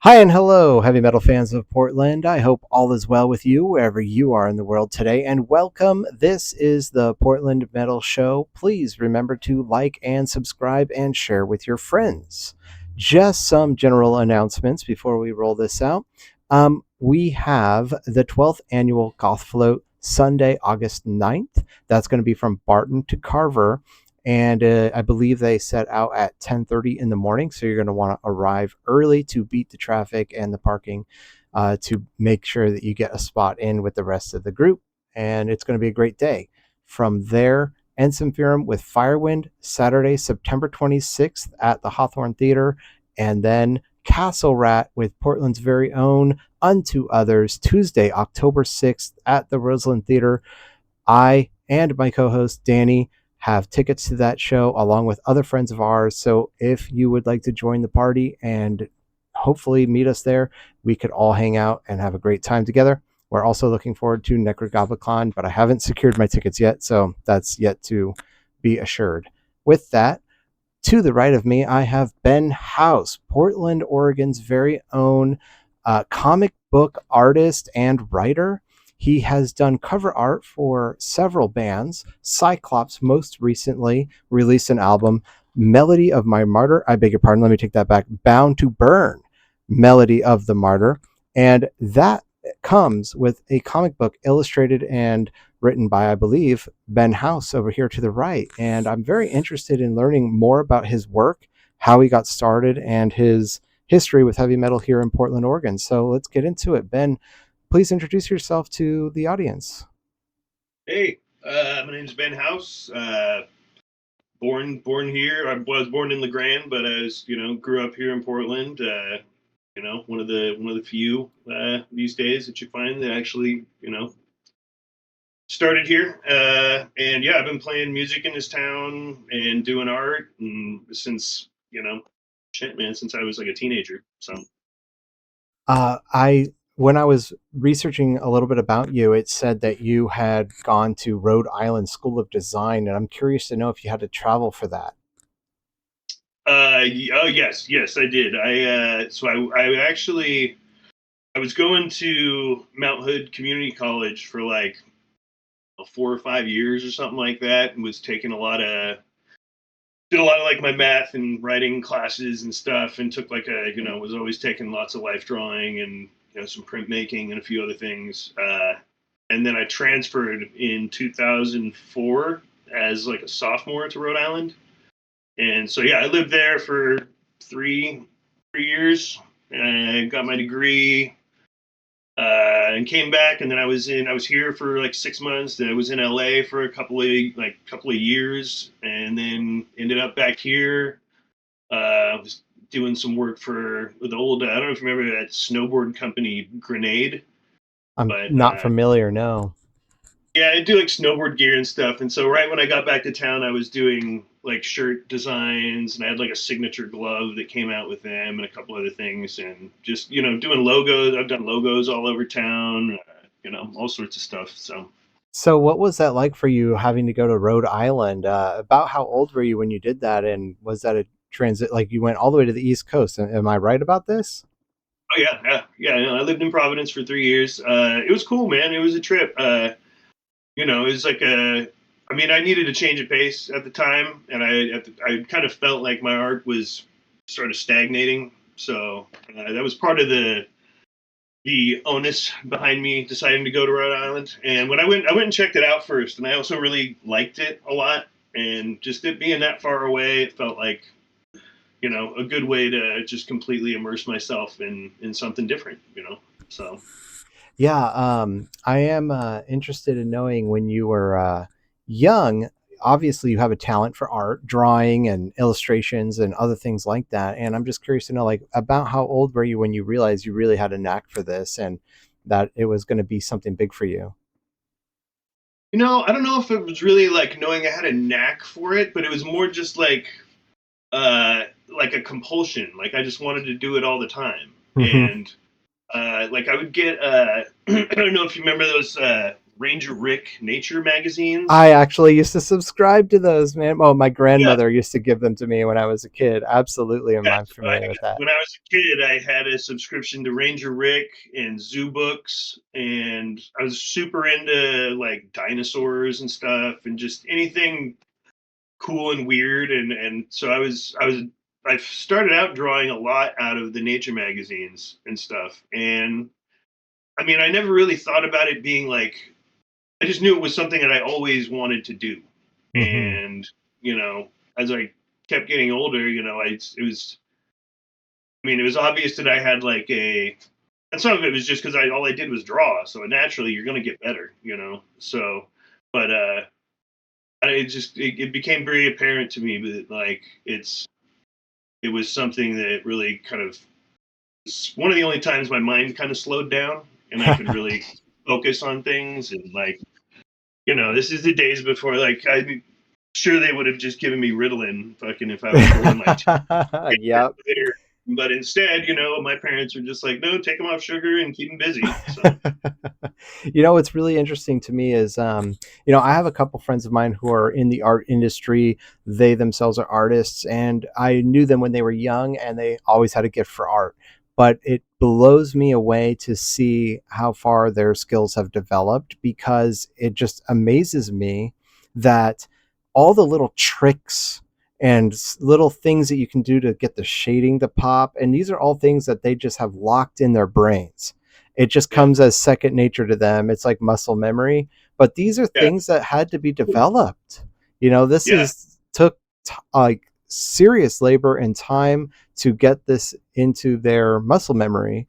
Hi and hello, heavy metal fans of Portland. I hope all is well with you wherever you are in the world today, and welcome. This is the Portland Metal Show. Please remember to like and subscribe and share with your friends. Just some general announcements before we roll this out. We have the 12th annual Goth Float Sunday, August 9th. That's going to be from Barton to Carver, and I believe they set out at 10:30 in the morning. So you're going to want to arrive early to beat the traffic and the parking to make sure that you get a spot in with the rest of the group. And it's going to be a great day. From there, Ensign Theorem with Firewind Saturday, September 26th at the Hawthorne Theater, and then Castle Rat with Portland's very own Unto Others Tuesday, October 6th at the Roseland Theater. I and my co-host Danny have tickets to that show along with other friends of ours. So if you would like to join the party and hopefully meet us there, we could all hang out and have a great time together. We're also looking forward to Necrogoblicon, but I haven't secured my tickets yet, so that's yet to be assured. With that, to the right of me, I have Ben House, Portland, Oregon's very own comic book artist and writer. He has done cover art for several bands. Cyclops, most recently, released an album, Melody of My Martyr. I beg your pardon, let me take that back. Bound to Burn, Melody of the Martyr. And that comes with a comic book illustrated and written by, I believe, Ben House over here to the right. And I'm very interested in learning more about his work, how he got started, and his history with heavy metal here in Portland, Oregon. So let's get into it. Ben, please introduce yourself to the audience. Hey, my name's Ben House. Born here. I was born in LeGrand, but I was, grew up here in Portland. One of the few these days that you find that actually, started here. And yeah, I've been playing music in this town and doing art and since, shit, man, since I was like a teenager. So. I when I was researching a little bit about you, it said that you had gone to Rhode Island School of Design, and I'm curious to know if you had to travel for that. Oh yes, I did. I was going to Mount Hood Community College for like 4 or 5 years or something like that, and was taking a lot of did a lot of like my math and writing classes and stuff, and took like was always taking lots of life drawing and some printmaking and a few other things. And then I transferred in 2004 as like a sophomore to Rhode Island, and so yeah, I lived there for three 3 years. And I got my degree, and came back, and then I was here for like 6 months. Then I was in LA for a couple of years, and then ended up back here. I was doing some work for the old, I don't know if you remember that snowboard company Grenade, I'm but not familiar, no. yeah, I do like snowboard gear and stuff. And so right when I got back to town, I was doing like shirt designs, and I had like a signature glove that came out with them and a couple other things, and just doing logos. I've done logos all over town, all sorts of stuff. So. So, what was that like for you having to go to Rhode Island? About how old were you when you did that? And was that a transit? Like you went all the way to the East Coast? Am I right about this? Oh yeah. I lived in Providence for 3 years. It was cool, man. It was a trip. It was like a. I mean, I needed a change of pace at the time, and I kind of felt like my art was sort of stagnating. So that was part of the onus behind me deciding to go to Rhode Island. And when I went and checked it out first, and I also really liked it a lot. And just it being that far away, it felt like a good way to just completely immerse myself in something different. So. Yeah, I am interested in knowing when you were young. Obviously, you have a talent for art, drawing, and illustrations, and other things like that. And I'm just curious to know, like, about how old were you when you realized you really had a knack for this, and that it was going to be something big for you? I don't know if it was really like knowing I had a knack for it, but it was more just like a compulsion. Like I just wanted to do it all the time. Hmm. And like I would get I don't know if you remember those Ranger Rick nature magazines. I actually used to subscribe to those, man. Oh, my Yeah, grandmother used to give them to me when I was a kid. Absolutely, am yeah. I familiar with that? When I was a kid, I had a subscription to Ranger Rick and Zoo Books, and I was super into like dinosaurs and stuff, and just anything cool and weird. And so I started out drawing a lot out of the nature magazines and stuff. And I mean, I never really thought about it being like, I just knew it was something that I always wanted to do. Hmm. And, you know, as I kept getting older, it was, I mean, it was obvious that I had like and some of it was just because all I did was draw. So naturally you're going to get better. So, but, it became very apparent to me that like it was something that really kind of, it's one of the only times my mind kind of slowed down and I could really focus on things. And like, this is the days before, like, I'm sure they would have just given me Ritalin fucking if I was drawing like 2 years Yep. later. But instead, my parents were just like, no, take them off sugar and keep them busy. So, What's really interesting to me is, I have a couple friends of mine who are in the art industry. They themselves are artists, and I knew them when they were young, and they always had a gift for art. But it blows me away to see how far their skills have developed, because it just amazes me that all the little tricks and little things that you can do to get the shading to pop, and these are all things that they just have locked in their brains. It just yeah, comes as second nature to them. It's like muscle memory. But these are yeah, things that had to be developed. This yeah. is took like serious labor and time to get this into their muscle memory.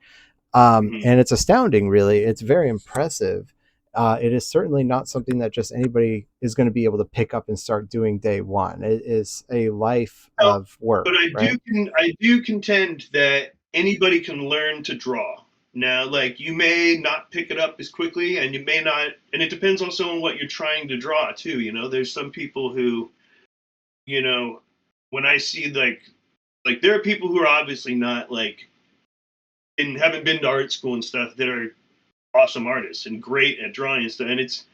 Hmm. And it's astounding, really. It's very impressive. It is certainly not something that just anybody is going to be able to pick up and start doing day one. It is a life No, of work, but right? I do contend that anybody can learn to draw. Now, like, you may not pick it up as quickly, and you may not, and it depends also on what you're trying to draw too. There's some people who, you know, when I see like there are people who are obviously not like, and haven't been to art school and stuff, that are awesome artists and great at drawing and stuff. And it's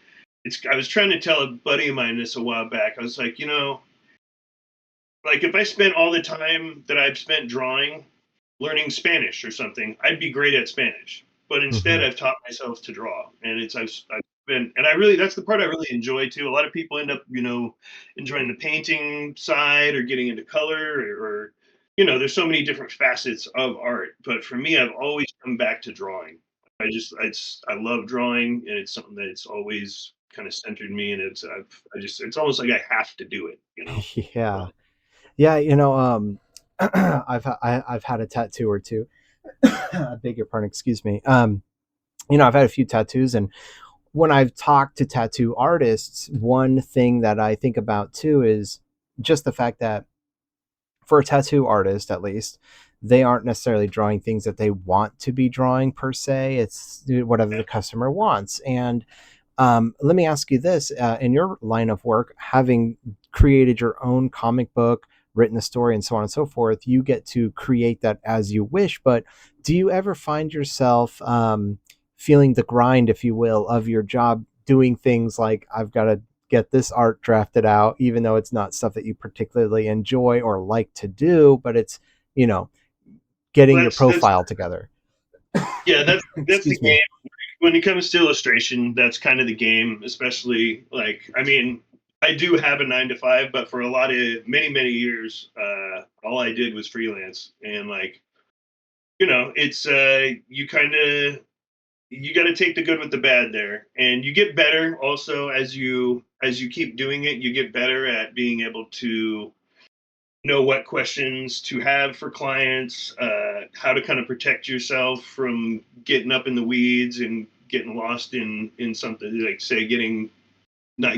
I was trying to tell a buddy of mine this a while back. I was like, like, if I spent all the time that I've spent drawing learning Spanish or something, I'd be great at Spanish. But instead, Mm-hmm. I've taught myself to draw, and I've been, and I really, that's the part I really enjoy too. A lot of people end up, enjoying the painting side or getting into color, or there's so many different facets of art. But for me, I've always come back to drawing. I love drawing, and it's something that's always kind of centered me. And it's almost like I have to do it. Yeah. So, Yeah, I've had a tattoo or two. I beg your pardon, excuse me. I've had a few tattoos, and when I've talked to tattoo artists, one thing that I think about too is just the fact that for a tattoo artist, at least, they aren't necessarily drawing things that they want to be drawing per se. It's whatever the customer wants. And let me ask you this: in your line of work, having created your own comic book, written a story, and so on and so forth, you get to create that as you wish. But do you ever find yourself feeling the grind, if you will, of your job, doing things like, I've got to get this art drafted out, even though it's not stuff that you particularly enjoy or like to do, but it's, you know, getting your that's profile together? yeah, that's the Excuse me. game. When it comes to illustration, that's kind of the game. Especially, like, I mean, I do have a 9 to 5, but for a lot of many years, all I did was freelance. And like, it's you got to take the good with the bad there, and you get better also as you keep doing it. You get better at being able to know what questions to have for clients, how to kind of protect yourself from getting up in the weeds and getting lost in something, like, say, not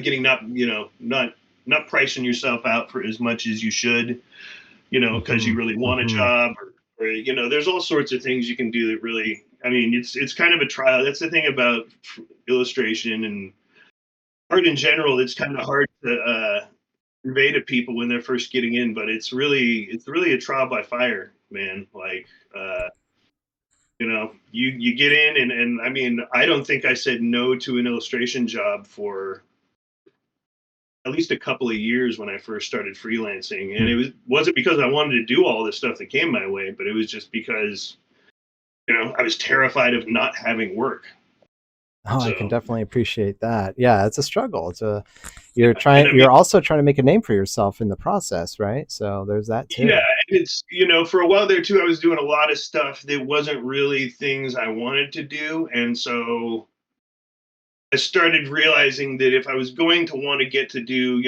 pricing yourself out for as much as you should, because you Hmm. really want a Hmm. job, or there's all sorts of things you can do that really, I mean, it's kind of a trial. That's the thing about illustration and art in general. It's kind of hard to convey to people when they're first getting in, but it's really a trial by fire, man. Like, uh You get in, and I mean, I don't think I said no to an illustration job for at least a couple of years when I first started freelancing, and Hmm. wasn't because I wanted to do all this stuff that came my way, but it was just because I was terrified of not having work. Oh, I can So definitely appreciate that. Yeah, it's a struggle. yeah, and I mean, you're also trying to make a name for yourself in the process, right? So there's that yeah, too. and it's for a while there too, I was doing a lot of stuff that wasn't really things I wanted to do, and so I started realizing that if I was going to want to get to do,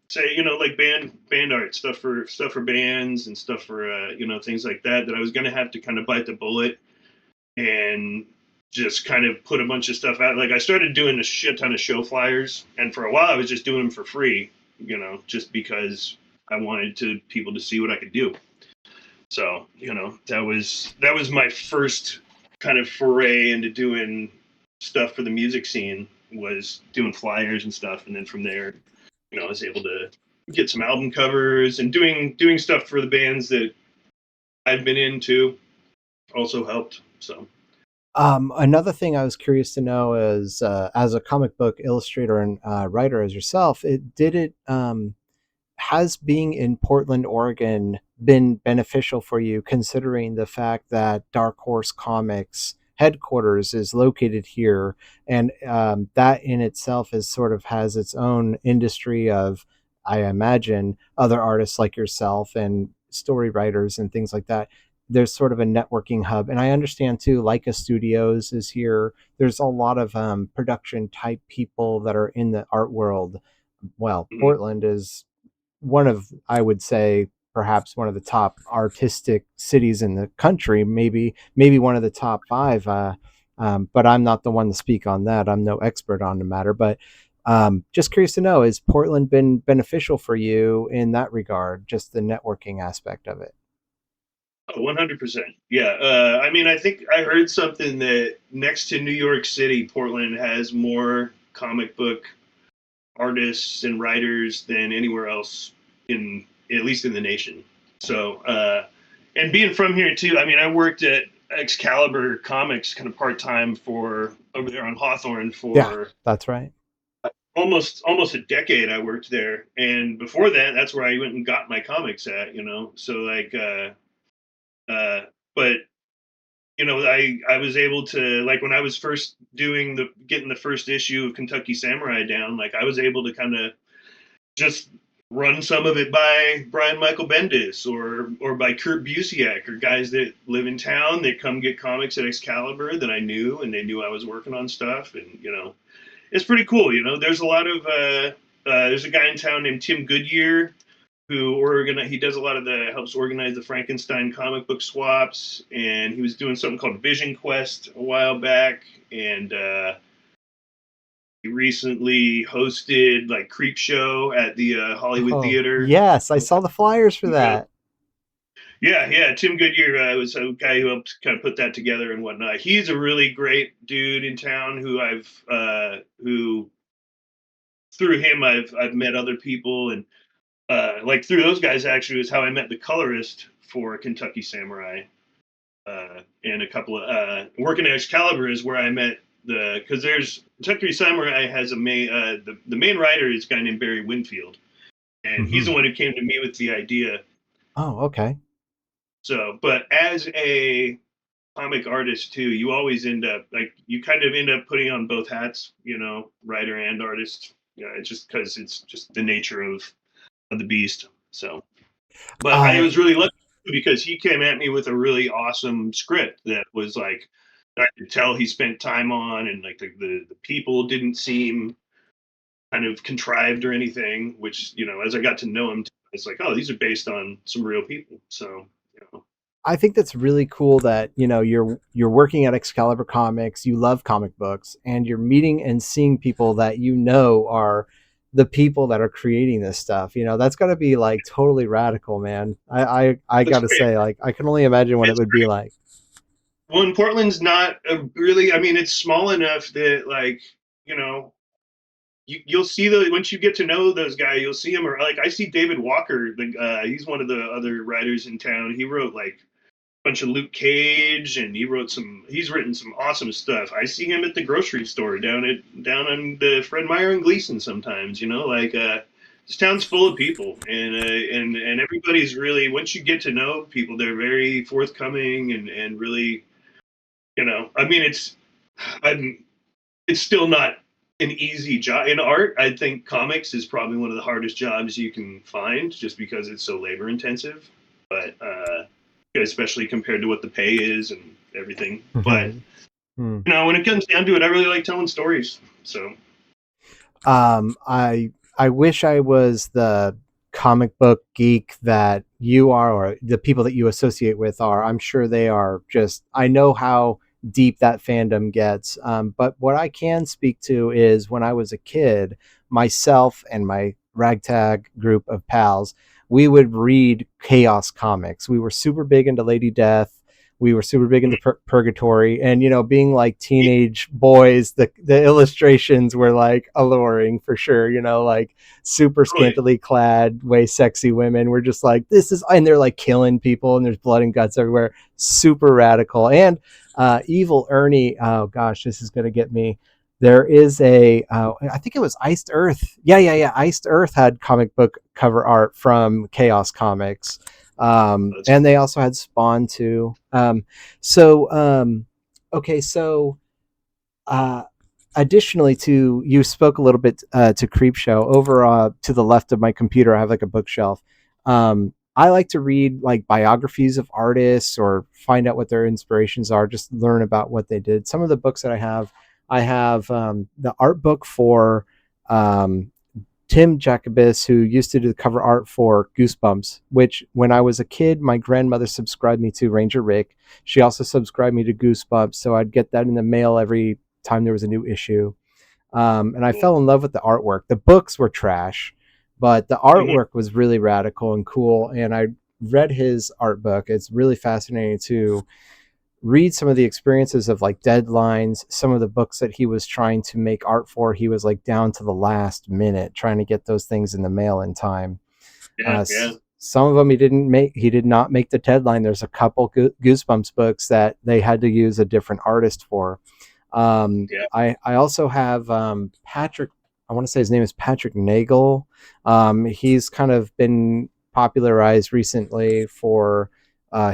say, like band art stuff for bands and stuff for things like that, that I was going to have to kind of bite the bullet and just kind of put a bunch of stuff out. Like I started doing a shit ton of show flyers, and for a while I was just doing them for free, just because I wanted to people to see what I could do. So, that was my first kind of foray into doing stuff for the music scene, was doing flyers and stuff, and then from there, I was able to get some album covers, and doing stuff for the bands that I've been into also helped. So, Another thing I was curious to know is, as a comic book illustrator and writer as yourself, has being in Portland, Oregon been beneficial for you, considering the fact that Dark Horse Comics headquarters is located here, and that in itself is sort of has its own industry of, I imagine, other artists like yourself and story writers and things like that. There's sort of a networking hub, and I understand too. Leica Studios is here. There's a lot of production type people that are in the art world. Well, mhm. Portland is one of, I would say, perhaps one of the top artistic cities in the country, maybe one of the top five. But I'm not the one to speak on that. I'm no expert on the matter. But just curious to know, has Portland been beneficial for you in that regard? Just the networking aspect of it. Oh, 100%. Yeah. I mean, I think I heard something that next to New York City, Portland has more comic book artists and writers than anywhere else, in at least in the nation. So, and being from here too, I mean, I worked at Excalibur Comics kind of part time for over there on Hawthorne Yeah, for that's right. almost a decade. I worked there, and before that, that's where I went and got my comics at. So like, uh, but I was able to, like, when I was first doing the getting the first issue of Kentucky Samurai down, like I was able to kind of just run some of it by Brian Michael Bendis, or by Kurt Busiek, or guys that live in town that come get comics at Excalibur that I knew, and they knew I was working on stuff, and it's pretty cool. There's a lot of there's a guy in town named Tim Goodyear he does a lot of the helps organize the Frankenstein comic book swaps, and he was doing something called Vision Quest a while back, and he recently hosted like Creep Show at the Hollywood Oh, Theater. yes, I saw the flyers for Yeah, that. yeah. Tim Goodyear was a guy who helped kind of put that together and whatnot. He's a really great dude in town who through him I've met other people, and like through those guys actually was how I met the colorist for Kentucky Samurai, and a couple of working at Excalibur is where I met because there's Kentucky Samurai has the main writer is a guy named Barry Winfield, and he's Hmm. the one who came to me with the idea. Oh, okay. So, but as a comic artist too, you always end up like you kind of end up putting on both hats, writer and artist. It's just because it's just the nature of the beast. So, but I Uh, was really lucky because he came at me with a really awesome script that was like I could tell he spent time on, and like the people didn't seem kind of contrived or anything. Which as I got to know him, it's like, oh, these are based on some real people. So, I think that's really cool that you're working at Excalibur Comics, you love comic books, and you're meeting and seeing people that are the people that are creating this stuff. That's got to be like totally radical, man. I got that's to great. say, like, I can only imagine what it It's would be like. Well, and Portland's not a really. I mean, it's small enough that like you know you'll see the once you get to know those guys, you'll see them. Or like I see David Walker, he's one of the other writers in town. He wrote like bunch of Luke Cage, and he's written some awesome stuff. I see him at the grocery store down on the Fred Meyer and Gleason sometimes, like this town's full of people, and everybody's really, once you get to know people, they're very forthcoming and really, I mean, I'm it's still not an easy job in art. I think comics is probably one of the hardest jobs you can find, just because it's so labor intensive. But especially compared to what the pay is and everything. But when it comes down to it, I really like telling stories. So, I wish I was the comic book geek that you are, or the people that you associate with are. I'm sure they are just. I know how deep that fandom gets. But what I can speak to is when I was a kid, myself and my ragtag group of pals, we would read Chaos comics. We were super big into Lady Death. We were super big into Purgatory, and being like teenage boys, the illustrations were like alluring for sure. Like super scantily clad, way sexy women. We're just like, this is, and they're like killing people, and there's blood and guts everywhere. Super radical. And Evil Ernie. Oh gosh, this is gonna get me. There is I think it was Iced Earth. Yeah. Iced Earth had comic book cover art from Chaos Comics. And they also had Spawn too. Okay, so additionally to, you spoke a little bit to Creepshow. Over to the left of my computer, I have like a bookshelf. I like to read like biographies of artists or find out what their inspirations are, just learn about what they did. Some of the books that I have the art book for um, Tim Jacobus, who used to do the cover art for Goosebumps, which when I was a kid, my grandmother subscribed me to Ranger Rick. She also subscribed me to Goosebumps, so I'd get that in the mail every time there was a new issue. And I fell in love with the artwork. The books were trash, but the artwork was really radical and cool. And I read his art book. It's really fascinating to read some of the experiences of like deadlines, some of the books that he was trying to make art for. He was like down to the last minute trying to get those things in the mail in time. yeah. Some of them he did not make the deadline. There's a couple Goosebumps books that they had to use a different artist for. I also have Patrick, I want to say his name is Patrick Nagel. He's kind of been popularized recently for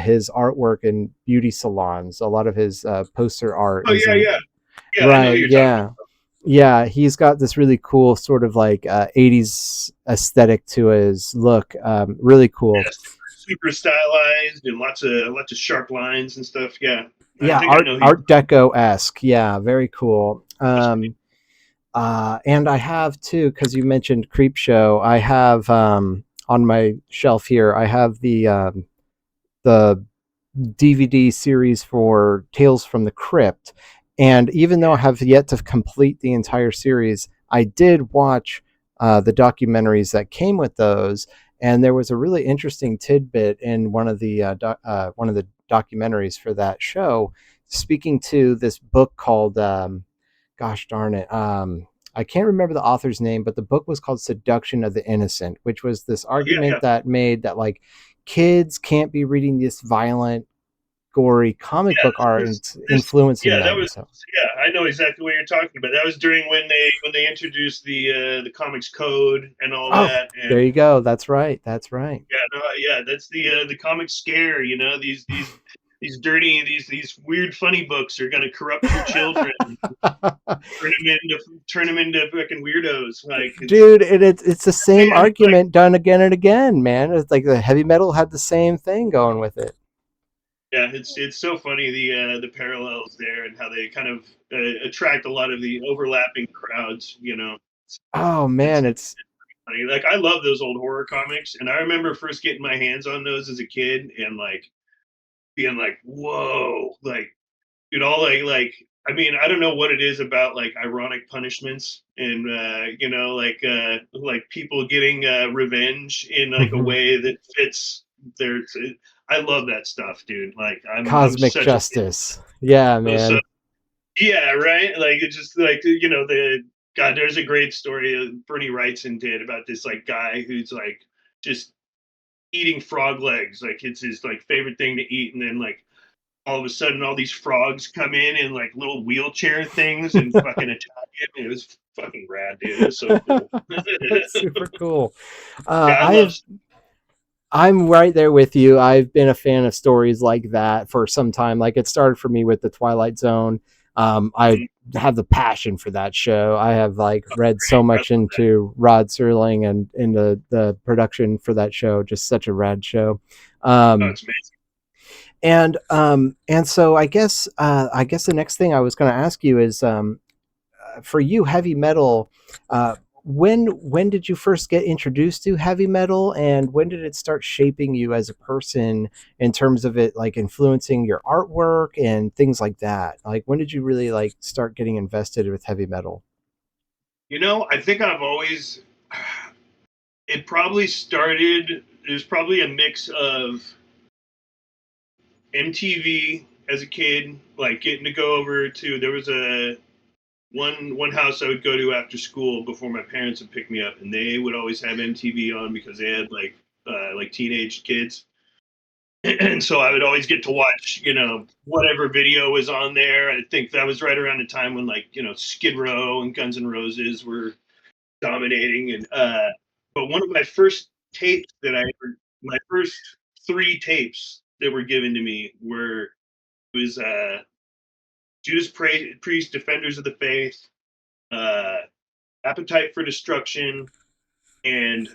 his artwork in beauty salons. A lot of his poster art Oh is yeah, in, yeah. I know right, who you're talking yeah. about. Yeah, he's got this really cool sort of like 80s aesthetic to his look. Really cool. Yeah, super stylized and lots of sharp lines and stuff. Yeah, I Yeah, think I know who. Art Deco esque. Yeah, very cool. And I have too, because you mentioned Creepshow. I have on my shelf here. I have the DVD series for Tales from the Crypt, and even though I have yet to complete the entire series, I did watch the documentaries that came with those. And there was a really interesting tidbit in one of the documentaries for that show, speaking to this book called gosh darn it. I can't remember the author's name, but the book was called Seduction of the Innocent, which was this Yeah. argument that made that like kids can't be reading this violent, gory comic book art and it's influencing That them. was So, I know exactly what you're talking about. That was during when they introduced the comics code and all oh, that. And there you go. That's right. That's right. yeah, no, yeah, that's the comic scare. These dirty, these weird funny books are gonna corrupt your children, turn them into fucking weirdos. Like Dude, it's the same man, like argument done again and again, man. It's like the heavy metal had the same thing going with it. yeah, it's so funny the parallels there and how they kind of attract a lot of the overlapping crowds. Oh It's man, it's funny. Like I love those old horror comics, and I remember first getting my hands on those as a kid, and like being like, "Whoa!" Like, dude, all like. I mean, I don't know what it is about like ironic punishments and like people getting revenge in like a way that fits their. I love that stuff, dude. Like, I'm cosmic such a justice. Yeah, so man. yeah, right. Like it's just like the God. There's a great story Bernie Wrightson did about this like guy who's like just eating frog legs, like it's his like favorite thing to eat, and then like all of a sudden all these frogs come in like little wheelchair things and fucking attack him. It was fucking rad, dude. It was so cool. That's super cool. Yeah, I love. I'm right there with you. I've been a fan of stories like that for some time. Like it started for me with the Twilight Zone. I have the passion for that show. I have like read so I much love that. into Rod Serling and into the production for that show. Just such a rad show. Oh, Um, it's amazing. and so I guess the next thing I was going to ask you is for you, heavy metal. When did you first get introduced to heavy metal, and when did it start shaping you as a person in terms of it like influencing your artwork and things like that? Like when did you really like start getting invested with heavy metal? I think I've always. It probably started. It was probably a mix of MTV as a kid, like getting to go over to. There was a one house I would go to after school before my parents would pick me up, and they would always have MTV on because they had like teenage kids, and so I would always get to watch whatever video was on there. I think that was right around the time when like Skid Row and Guns N' Roses were dominating, and but one of my first tapes that I ever, my first three tapes that were given to me were it was Judas Priest, Defenders of the Faith, uh, Appetite for Destruction, and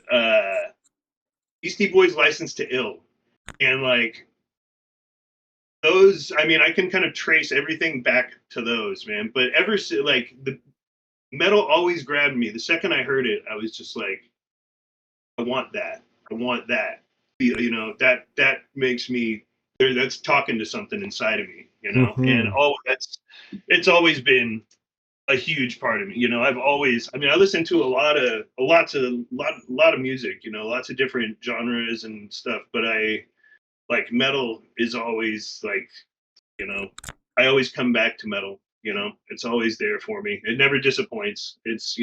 Beastie Boys' License to Ill. And like those, I mean, I can kind of trace everything back to those, man. But like the metal always grabbed me. The second I heard it, I was just like, I want that. I want that. That makes me there. That's talking to something inside of me, and Mm-hmm. it's always been a huge part of me. I've always, I mean, I listen to a lot of music, lots of different genres and stuff, but I like metal is always like, you know, I always come back to metal, it's always there for me. It never disappoints. It's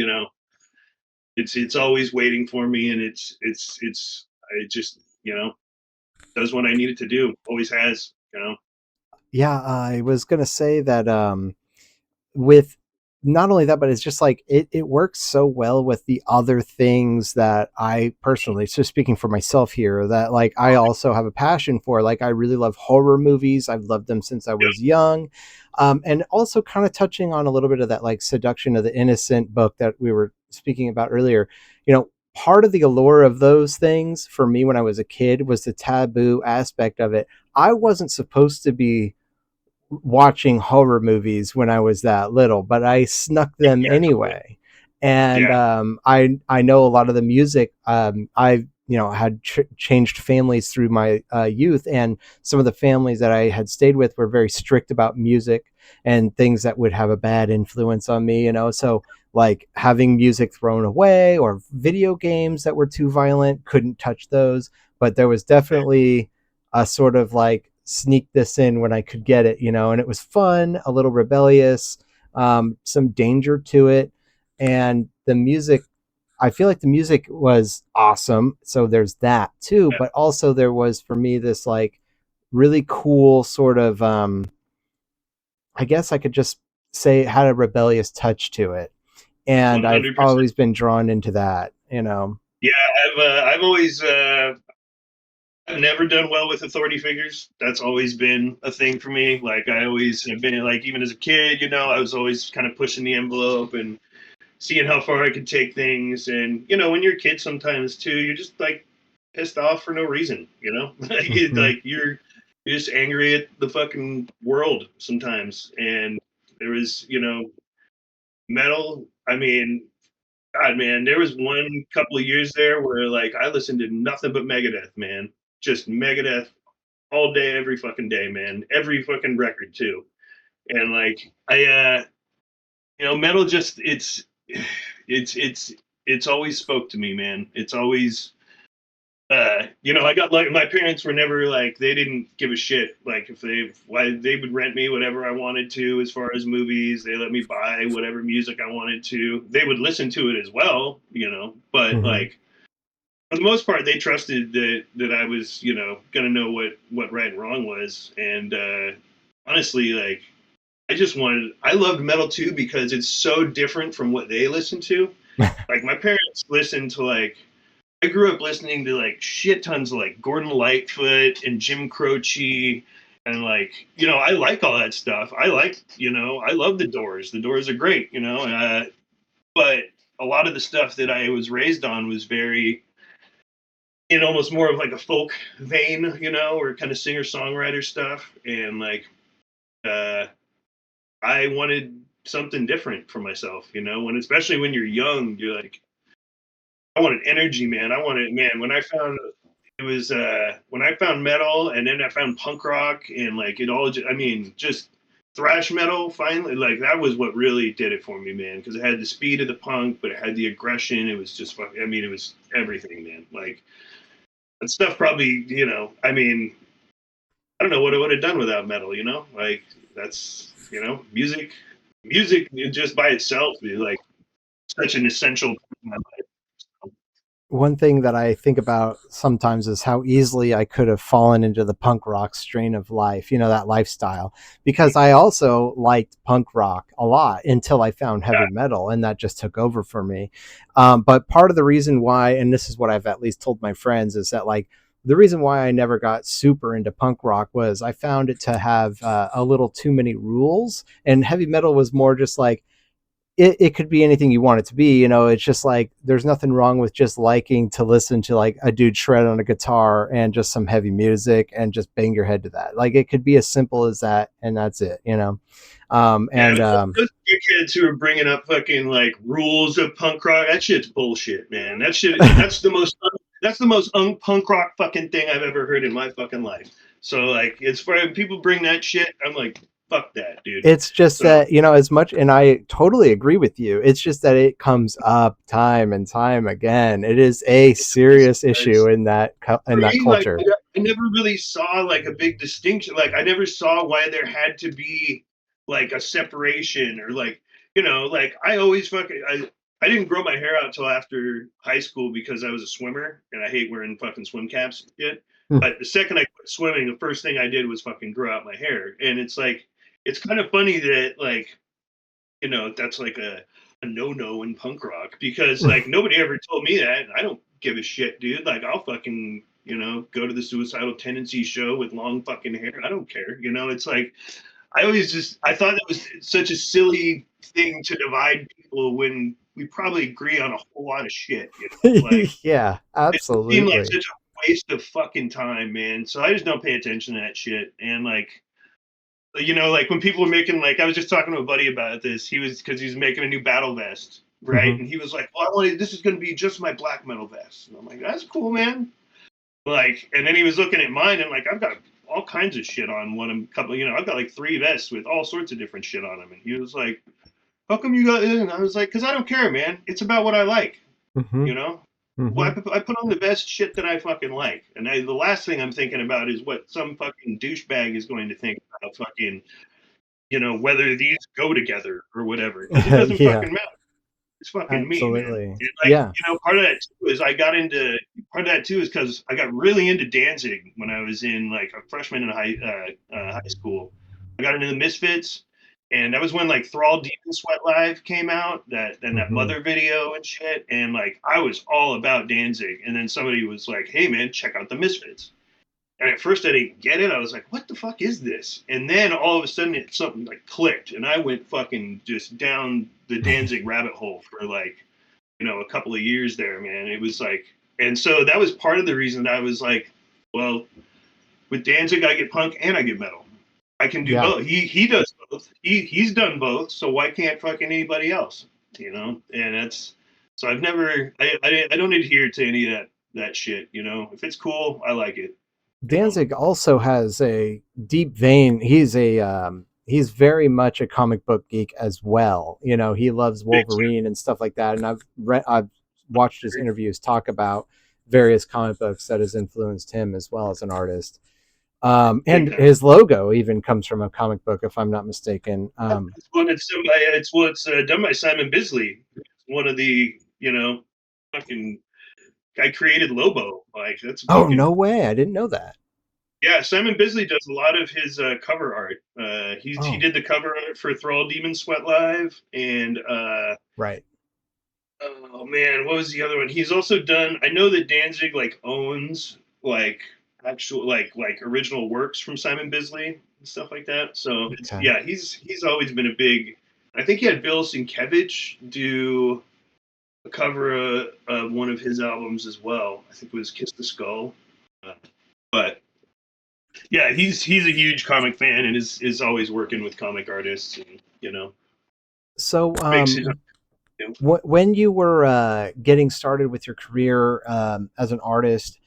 always waiting for me and it just, does what I need it to do. Always has. Yeah, I was gonna say that with not only that, but it's just like it works so well with the other things that I personally, so speaking for myself here, that like I also have a passion for. Like I really love horror movies. I've loved them since I Yeah, was young. And also kind of touching on a little bit of that like Seduction of the Innocent book that we were speaking about earlier. Part of the allure of those things for me when I was a kid was the taboo aspect of it. I wasn't supposed to be watching horror movies when I was that little, but I snuck them yeah, totally. anyway. And Yeah, I know a lot of the music. I had changed families through my youth, and some of the families that I had stayed with were very strict about music and things that would have a bad influence on me. So like having music thrown away or video games that were too violent, couldn't touch those. But there was definitely a sort of like sneak this in when I could get it, and it was fun, a little rebellious, some danger to it. And the music, I feel like the music was awesome. So there's that too. yeah. But also, there was for me this like really cool sort of, I guess I could just say it had a rebellious touch to it. And I've 100%. always been drawn into that. Yeah, I've always I've never done well with authority figures. That's always been a thing for me. Like I always have been like even as a kid, I was always kind of pushing the envelope and seeing how far I could take things. And when you're a kid, sometimes too, you're just like pissed off for no reason. Like Mm-hmm. you're just angry at the fucking world sometimes. And there was metal. I mean, God, man, there was one couple of years there where like I listened to nothing but Megadeth, man. Just Megadeth all day, every fucking day, man. Every fucking record too. And like metal just it's always spoke to me, man. It's always I got like my parents were never like they didn't give a shit like if they would rent me whatever I wanted to as far as movies. They let me buy whatever music I wanted to. They would listen to it as well, but Mm-hmm. like for the most part they trusted that I was, gonna know what right and wrong was. And honestly, like I loved metal too because it's so different from what they listen to. Like my parents listened to like I grew up listening to like shit tons of like Gordon Lightfoot and Jim Croce and like I like all that stuff. I love the Doors. The Doors are great, but a lot of the stuff that I was raised on was very in almost more of like a folk vein, or kind of singer songwriter stuff, and like uh, I wanted something different for myself, when especially when you're young, you're like I wanted energy, man. I wanted, man, when I found it was when I found metal and then I found punk rock and like it all I mean, just thrash metal finally, like that was what really did it for me, man, because it had the speed of the punk, but it had the aggression. It was just I mean, it was everything, man. Like that stuff probably, I mean, I don't know what I would have done without metal, Like that's, music just by itself is like such an essential part of my life. One thing that I think about sometimes is how easily I could have fallen into the punk rock strain of life, that lifestyle, because I also liked punk rock a lot until I found heavy metal, and that just took over for me. But part of the reason why, and this is what I've at least told my friends, is that like the reason why I never got super into punk rock was I found it to have a little too many rules, and heavy metal was more just like, it could be anything you want it to be. It's just like there's nothing wrong with just liking to listen to like a dude shred on a guitar and just some heavy music and just bang your head to that. Like it could be as simple as that, and that's it. Yeah, And those kids who are bringing up fucking like rules of punk rock, that shit's bullshit, man. That shit, that's the most punk rock fucking thing I've ever heard in my fucking life. So like, it's for people bring that shit, I'm like, fuck that, dude. it's just So that, as much, and I totally agree with you, it's just that it comes up time and time again. It is a it's, serious issue it's in that for in that me, like culture. I never really saw like a big distinction. Like I never saw why there had to be like a separation or like like I always fucking I didn't grow my hair out till after high school because I was a swimmer and I hate wearing fucking swim caps yet. But the second I quit swimming, the first thing I did was fucking grow out my hair. And it's like it's kind of funny that like that's like a no in punk rock because like nobody ever told me that. And I don't give a shit, dude. Like I'll fucking go to the Suicidal Tendency show with long fucking hair. I don't care. It's like I thought that was such a silly thing to divide people when we probably agree on a whole lot of shit. Like Yeah, it seemed like absolutely. such a waste of fucking time, man. So I just don't pay attention to that shit. And like like when people are making like I was just talking to a buddy about this. He was because he's making a new battle vest, right? Hmm. And he was like, "Well, I wanted this is going to be just my black metal vest." And I'm like, "That's cool, man." Like, and then he was looking at mine, and like I've got all kinds of shit on one. A couple, I've got like 3 vests with all sorts of different shit on them. And he was like, "How come you got?" And I was like, "Because I don't care, man. It's about what I like." Hmm. You know, Hmm. well, I put on the best shit that I fucking like, and the last thing I'm thinking about is what some fucking douchebag is going to think about fucking whether these go together or whatever, because it doesn't Yeah, fucking matter. It's fucking me, man. absolutely. And like, Yeah. part of that too is part of that too is because I got really into Danzig when I was in like a freshman in high school. I got into the Misfits, and that was when like Thrall Demon Sweat Live came out, that Hmm. Mother video and shit, and like I was all about Danzig, and then somebody was like, "Hey man, check out the Misfits." And at first I didn't get it. I was like, what the fuck is this? And then all of a sudden something like clicked and I went fucking just down the Danzig rabbit hole for like, a couple of years there, man. It was like, and so that was part of the reason that I was like, well, with Danzig, I get punk and I get metal. I can do Yeah. both. He does both. He's done both. So why can't fucking anybody else? And that's so I've never I don't adhere to any of that shit. If it's cool, I like it. You know. Danzig also has a deep vein. He's very much a comic book geek as well. He loves Big Wolverine and stuff like that. And I've watched his interviews talk about various comic books that has influenced him as well as an artist. big And time. his logo even comes from a comic book, if I'm not mistaken. It's done by Simon Bisley. One of the fucking guy created Lobo. Like that's Oh, fucking no way! I didn't know that. Yeah, Simon Bisley does a lot of his cover art. He Oh, did the cover art for Thrall Demon Sweat Live, and right. oh man, what was the other one? He's also done. I know that Danzig like owns like actual like original works from Simon Bisley and stuff like that. So it's Okay. yeah, he's always been a big. I think he had Bill Sienkiewicz do a cover of one of his albums as well. I think it was Kiss the Skull. Uh, but yeah, he's a huge comic fan and is always working with comic artists and So, makes his when you were getting started with your career as an artist,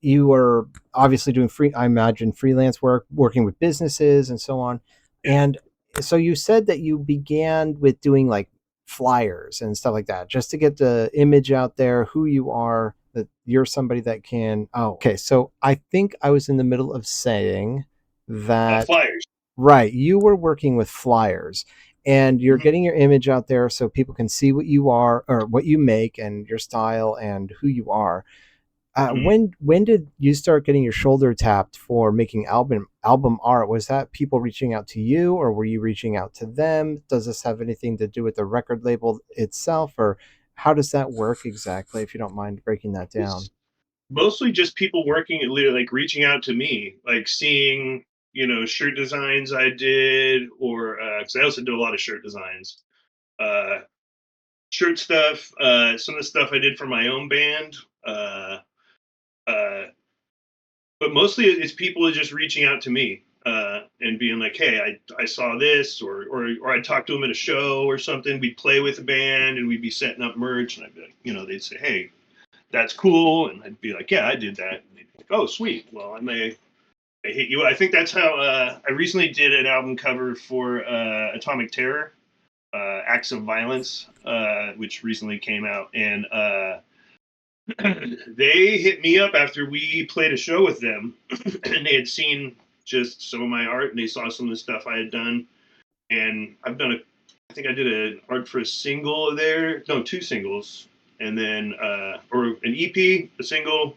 you were obviously doing I imagine, freelance work, working with businesses and so on. yeah. And so you said that you began with doing like flyers and stuff like that, just to get the image out there, who you are, that you're somebody that can. Oh, okay. So I think I was in the middle of saying that, Flyers. right, you were working with flyers and you're Mhm. getting your image out there so people can see what you are or what you make and your style and who you are. Mhm. When did you start getting your shoulder tapped for making album art? Was that people reaching out to you, or were you reaching out to them? Does this have anything to do with the record label itself, or how does that work exactly? If you don't mind breaking that down. It's mostly just people working at like reaching out to me, like seeing shirt designs I did, or because I also did a lot of shirt designs, uh, shirt stuff, some of the stuff I did for my own band. Uh, uh, but mostly it's people just reaching out to me and being like, "Hey, I saw this," or I'd talk to them at a show or something. We'd play with a band and we'd be setting up merch, and I'd be like, they'd say, "Hey, that's cool," and I'd be like, "Yeah, I did that." And they'd be like, "Oh, sweet. Well, I hit you." I think that's how I recently did an album cover for Atomic Terror, Acts of Violence, which recently came out, and they hit me up after we played a show with them, and they had seen just some of my art, and they saw some of the stuff I had done, and I think I did an art for a single there, no, two singles, and then or an EP, a single,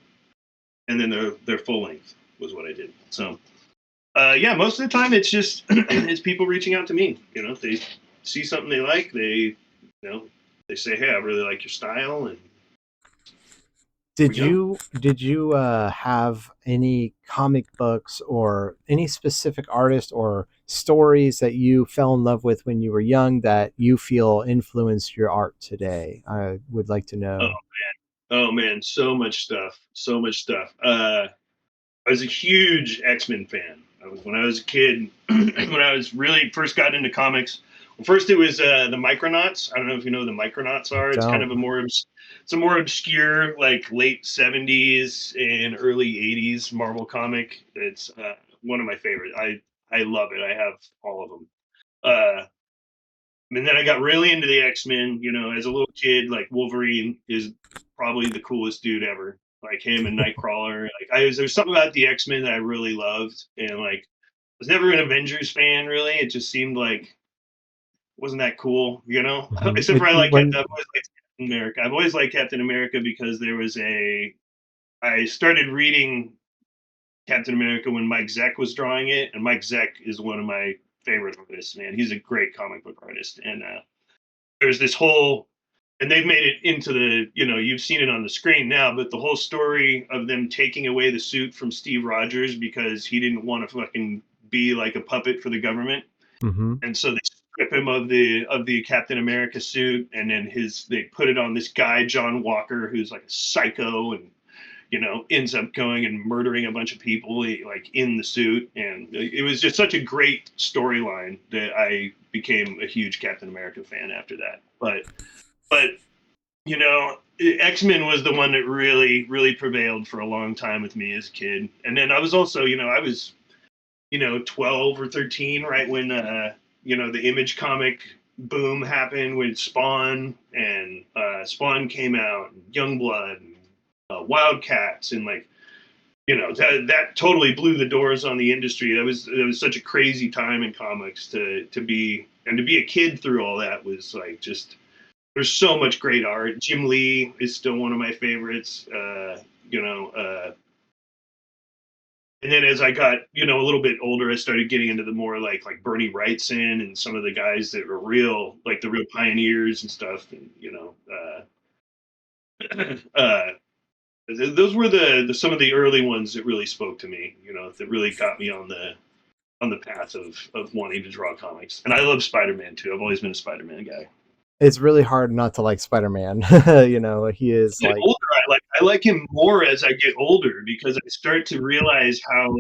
and then their full length was what I did. So yeah, most of the time it's just it's people reaching out to me. If they see something they like, know they say, "Hey, I really like your style," and here we go. Did you have any comic books or any specific artist or stories that you fell in love with when you were young that you feel influenced your art today? I would like to Oh, know. oh man, so much stuff, so much stuff. I was a huge X-Men fan. When I was a kid, when I was really first got into comics. Well, first it was the Micronauts. I don't know if you know who the Micronauts I are. It's kind don't. of it's a more obscure, like late '70s and early '80s Marvel comic. It's one of my favorite. I love it. I have all of them. And then I got really into the X-Men. As a little kid, like Wolverine is probably the coolest dude ever. Like him and Nightcrawler. Like there's something about the X-Men that I really loved, and like I was never an Avengers fan really. It just seemed like wasn't that cool, Mhm. Except for I've When always liked Captain America. I've always liked Captain America because I started reading Captain America when Mike Zeck was drawing it, and Mike Zeck is one of my favorite artists. Man, he's a great comic book artist, and there's this whole and they've made it into you've seen it on the screen now, but the whole story of them taking away the suit from Steve Rogers because he didn't want to fucking be like a puppet for the government, Mhm. and so they strip him of the Captain America suit, and then they put it on this guy John Walker who's like a psycho, and ends up going and murdering a bunch of people like in the suit, and it was just such a great storyline that I became a huge Captain America fan after that. But X-Men was the one that really really prevailed for a long time with me as a kid, and then I was also I was 12 or 13 right when the Image comic boom happened when Spawn and Spawn came out, and Youngblood, and Wildcats, and like that totally blew the doors on the industry. That was such a crazy time in comics to be a kid through all that was like just there's so much great art. Jim Lee is still one of my favorites. You know, And then as I got, a little bit older, I started getting into the more like Bernie Wrightson and some of the guys that were real, like the real pioneers and stuff. And uh, those were the some of the early ones that really spoke to me. That really got me on the path of wanting to draw comics. And I love Spider-Man too. I've always been a Spider-Man guy. It's really hard not to like Spider-Man. He is Get like, older, I like him more as I get older because I start to realize how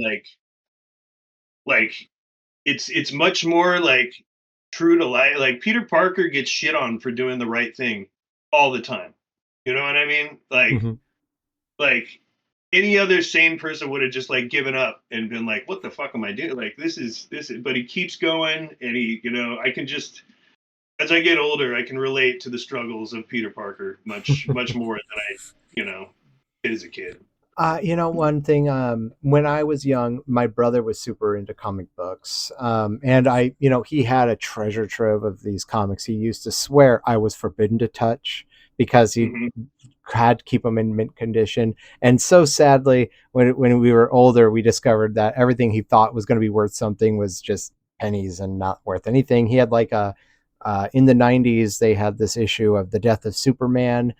like it's much more like true to life. Like Peter Parker gets shit on for doing the right thing all the time. You know what I mean? mhm. Like any other sane person would have just like given up and been like, "What the fuck am I doing? Like this is." But he keeps going, and I can just as I get older, I can relate to the struggles of Peter Parker much more than I did as a kid. One thing, when I was young, my brother was super into comic books. And he had a treasure trove of these comics. He used to swear I was forbidden to touch because he Hmm. had to keep them in mint condition. And so sadly, when we were older, we discovered that everything he thought was going to be worth something was just pennies and not worth anything. He had like in the 90s, they had this issue of the death of Superman.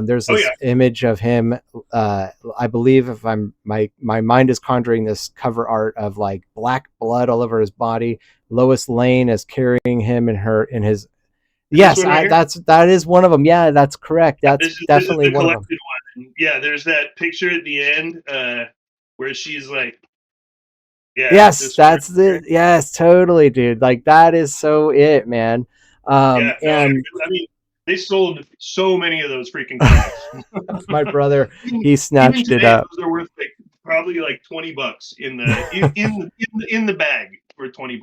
There's Oh yeah, this image of him. I believe if my mind is conjuring this cover art of like black blood all over his body. Lois Lane is carrying him in his. this Yes, one right here. that is one of them. Yeah, that's correct. That's This is definitely the one of them. collected one. Yeah, there's that picture at the end where she's like, yeah, Yes, this one right that's here. it. Yes, totally, dude. Like that is so it, man. Yeah, no, And I mean they sold so many of those freaking comics. my brother, even, he even snatched it today, up. those are worth like probably like $20 in the bag for $20.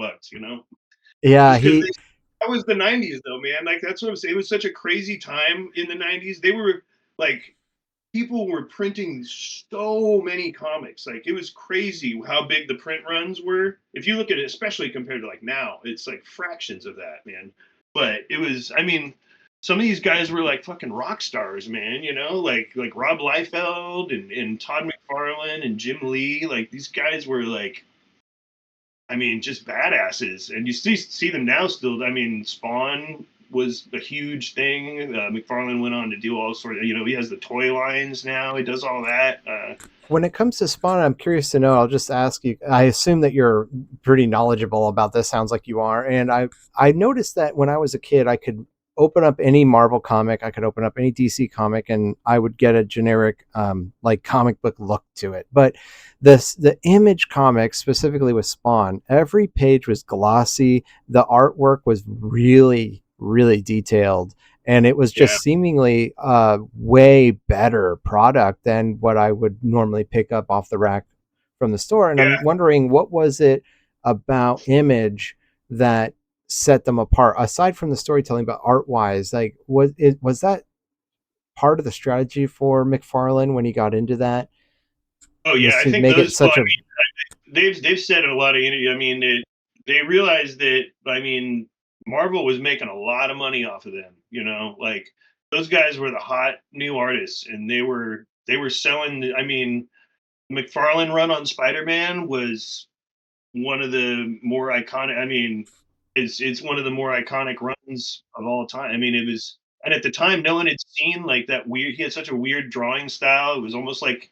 Yeah, Just because he that was the '90s, though, man. Like that's what I'm saying. It was such a crazy time in the '90s. They were like people were printing so many comics. Like it was crazy how big the print runs were. If you look at it, especially compared to like now, it's like fractions of that, man. But it was, I mean, some of these guys were like fucking rock stars, man. Like Rob Liefeld and Todd McFarlane and Jim Lee. Like these guys were like, I mean, just badasses, and you see them now still. I mean, Spawn was a huge thing. McFarlane went on to do all sorts. He has the toy lines now. He does all that. when it comes to Spawn, I'm curious to know. I'll just ask you. I assume that you're pretty knowledgeable about this. Sounds like you are. And I noticed that when I was a kid, I could open up any Marvel comic, I could open up any DC comic, and I would get a generic like comic book look to it. But the Image comics, specifically with Spawn, every page was glossy. The artwork was really detailed, and it was Yeah, just seemingly a way better product than what I would normally pick up off the rack from the store. And yeah. I'm wondering, what was it about Image that set them apart aside from the storytelling, but art wise? Like, was that part of the strategy for McFarlane when he got into that, Oh yeah, was I to think make it those. Well, such a. they've said in a lot of interviews. I mean, they realized that. I mean, Marvel was making a lot of money off of them. Like those guys were the hot new artists, and they were selling. I mean, McFarlane run on Spider-Man was one of the more iconic. I mean, it's one of the more iconic runs of all time. I mean, it was, and at the time, no one had seen like that weird. He had such a weird drawing style. It was almost like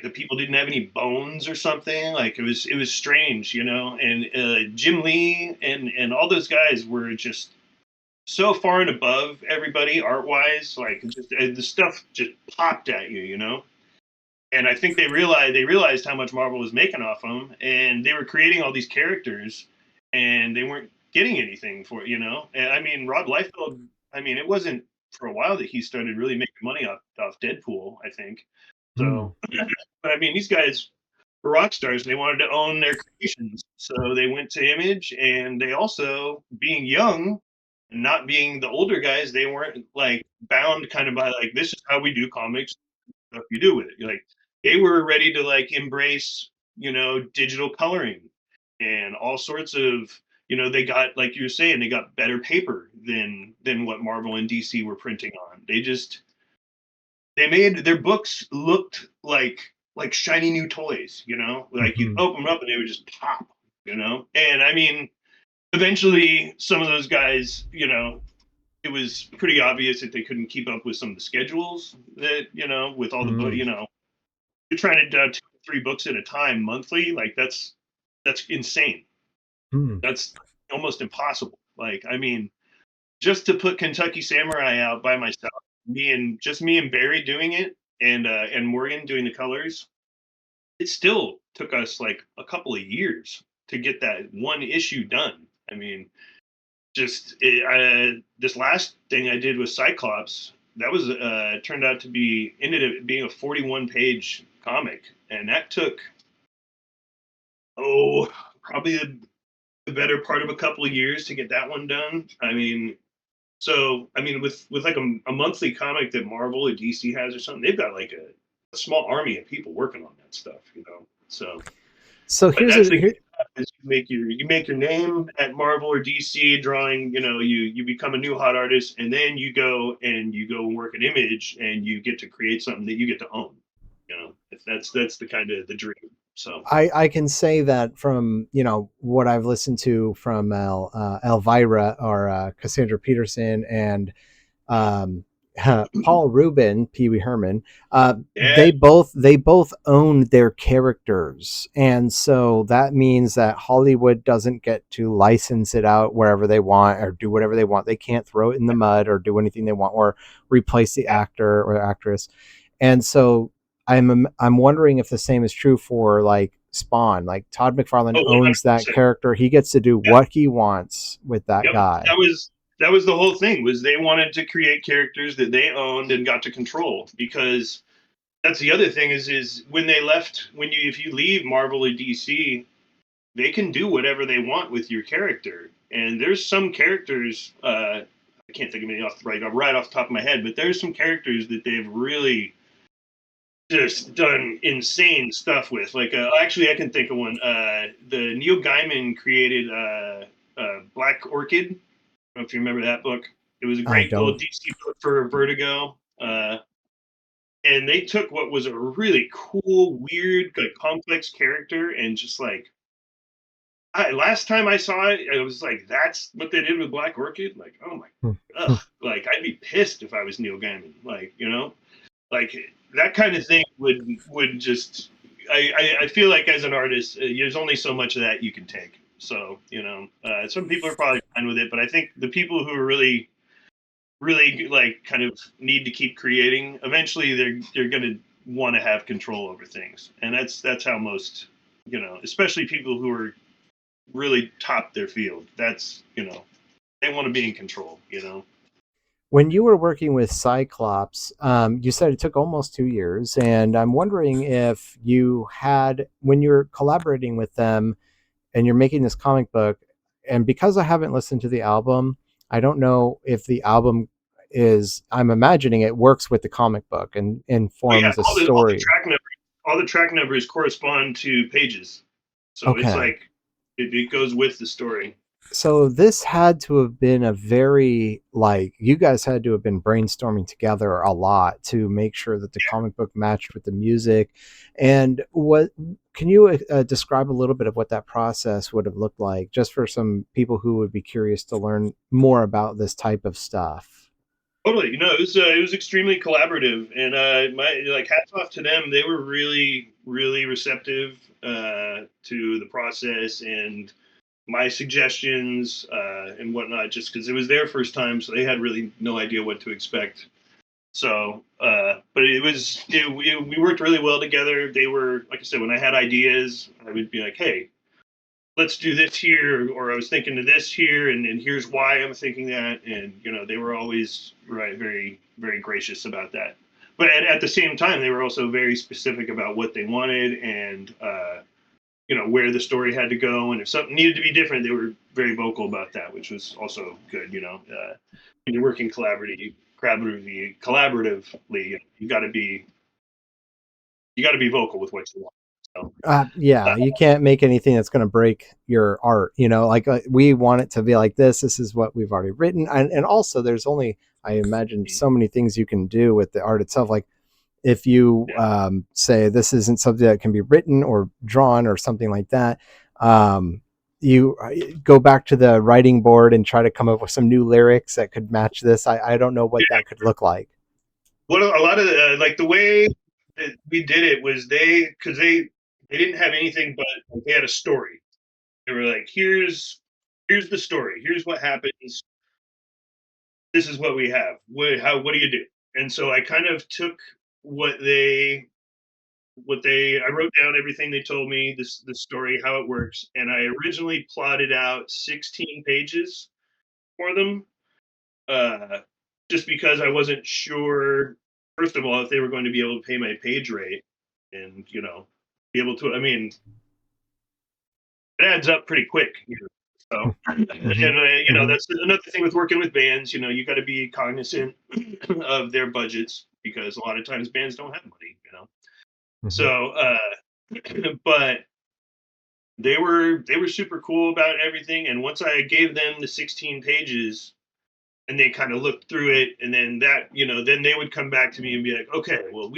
the people didn't have any bones or something. Like it was strange. And Jim Lee and all those guys were just so far and above everybody art wise. Like just the stuff just popped at you. And I think they realized how much Marvel was making off them, and they were creating all these characters, and they weren't getting anything for it. And I mean, Rob Liefeld. I mean, it wasn't for a while that he started really making money off Deadpool. I think Hmm. so. But I mean, these guys were rock stars, and they wanted to own their creations, so they went to Image, and they also, being young and not being the older guys, they weren't like bound kind of by like this is how we do comics stuff you do with it. Like they were ready to like embrace, digital coloring and all sorts of, they got like you were saying, they got better paper than what Marvel and DC were printing on. They made their books looked like like shiny new toys, like you'd Mhm. open them up and they would just pop, And I mean, eventually some of those guys, it was pretty obvious that they couldn't keep up with some of the schedules that, with all the book, Mm. you're trying to do 2 or 3 books at a time monthly. Like that's insane. Mm. That's almost impossible. Like, I mean, just to put Kentucky Samurai out by myself, me and Barry doing it, and Morgan doing the colors, it still took us like a couple of years to get that one issue done. I mean, this last thing I did with Cyclops, that was turned out to be ended up being a 41-page comic, and that took probably the better part of a couple of years to get that one done. I mean, with like a monthly comic that Marvel or DC has or something, they've got like a small army of people working on that stuff. So, So but here's a that's the here. is you make your name at Marvel or DC drawing. You become a new hot artist, and then you go and work at Image, and you get to create something that you get to own. If that's the kind of the dream. So I can say that from what I've listened to from Elvira or Cassandra Peterson and um, Paul Rubin, Pee Wee Herman, yeah, they both own their characters, and so that means that Hollywood doesn't get to license it out wherever they want or do whatever they want. They can't throw it in the mud or do anything they want or replace the yeah. actor or actress. And so I'm wondering if the same is true for like Spawn. Like Todd McFarlane Oh, owns that 100%. character. He gets to do what he wants with that Yep. guy. That was the whole thing, was they wanted to create characters that they owned and got to control, because that's the other thing is when they left when you if you leave Marvel or DC, they can do whatever they want with your character. And there's some characters, I can't think of any right off the top of my head, but there's some characters that they've really just done insane stuff with. Like, actually, I can think of one. The Neil Gaiman created Black Orchid. I don't know if you remember that book. It was a I great little don't. DC book for Vertigo. And they took what was a really cool, weird, like complex character, and just like last time I saw it, it was like that's what they did with Black Orchid. Like, oh my, ugh, like I'd be pissed if I was Neil Gaiman. Like, like that kind of thing would just. I feel like as an artist, there's only so much of that you can take. So some people are probably fine with it, but I think the people who are really like kind of need to keep creating, eventually they're going to want to have control over things, and that's how most, especially people who are really top their field, that's, they want to be in control. When you were working with Cyclops, you said it took almost 2 years, and I'm wondering if you had, when you're collaborating with them and you're making this comic book, and because I haven't listened to the album, I don't know if the album is, I'm imagining it works with the comic book and Oh yeah, informs a all the story. track numbers correspond to pages, so it's Okay. like it goes with the story. So this had to have been a very, like, you guys had to have been brainstorming together a lot to make sure that the comic book matched with the music. And what can you describe a little bit of what that process would have looked like, just for some people who would be curious to learn more about this type of stuff? Totally. It was extremely collaborative, and my like hats off to them. They were really really receptive to the process and my suggestions and whatnot. Just because it was their first time, so they had really no idea what to expect. So, but we worked really well together. They were, like I said, when I had ideas, I would be like, "Hey, let's do this here," or I was thinking of this here, and here's why I'm thinking that. And they were always right, very very gracious about that. But at the same time, they were also very specific about what they wanted, and where the story had to go, and if something needed to be different, they were very vocal about that, which was also good. When you're working collaboratively, you got to be vocal with what you want. So, Yeah, you can't make anything that's going to break your art. Like we want it to be like this. This is what we've already written, and also there's only, I imagine, so many things you can do with the art itself. Like if you Yeah. say this isn't something that can be written or drawn or something like that, you go back to the writing board and try to come up with some new lyrics that could match this. I don't know what Yeah. that could look like. What a lot of like the way that we did it was because they didn't have anything but like, they had a story. They were like, here's the story. Here's what happens. This is what we have. What do you do? And so I kind of took what they I wrote down everything they told me, this story, how it works, and I originally plotted out 16 pages for them. Uh just because I wasn't sure, first of all, if they were going to be able to pay my page rate and, be able to, I mean, it adds up pretty quick, so and Hmm. Hmm. that's another thing with working with bands, you got to be cognizant of their budgets because a lot of times bands don't have money. Hmm. So but they were super cool about everything, and once I gave them the 16 pages and they kind of looked through it, and then they would come back to me and be like, okay, well,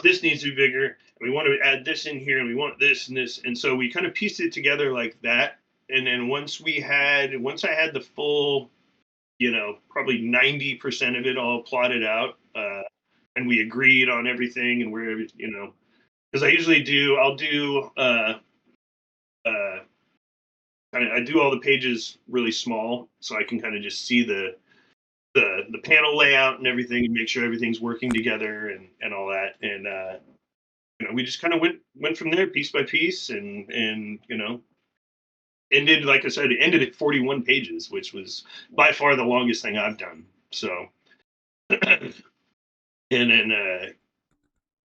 this needs to be bigger, and we want to add this in here, and we want this and this, and so we kind of pieced it together like that. And then once I had the full, probably 90% of it all plotted out, and we agreed on everything, and because I'll do uh I do all the pages really small so I can kind of just see the panel layout and everything, and make sure everything's working together and all that. And we just kind of went from there piece by piece, and ended, like I said, it ended at 41 pages, which was by far the longest thing I've done. So and then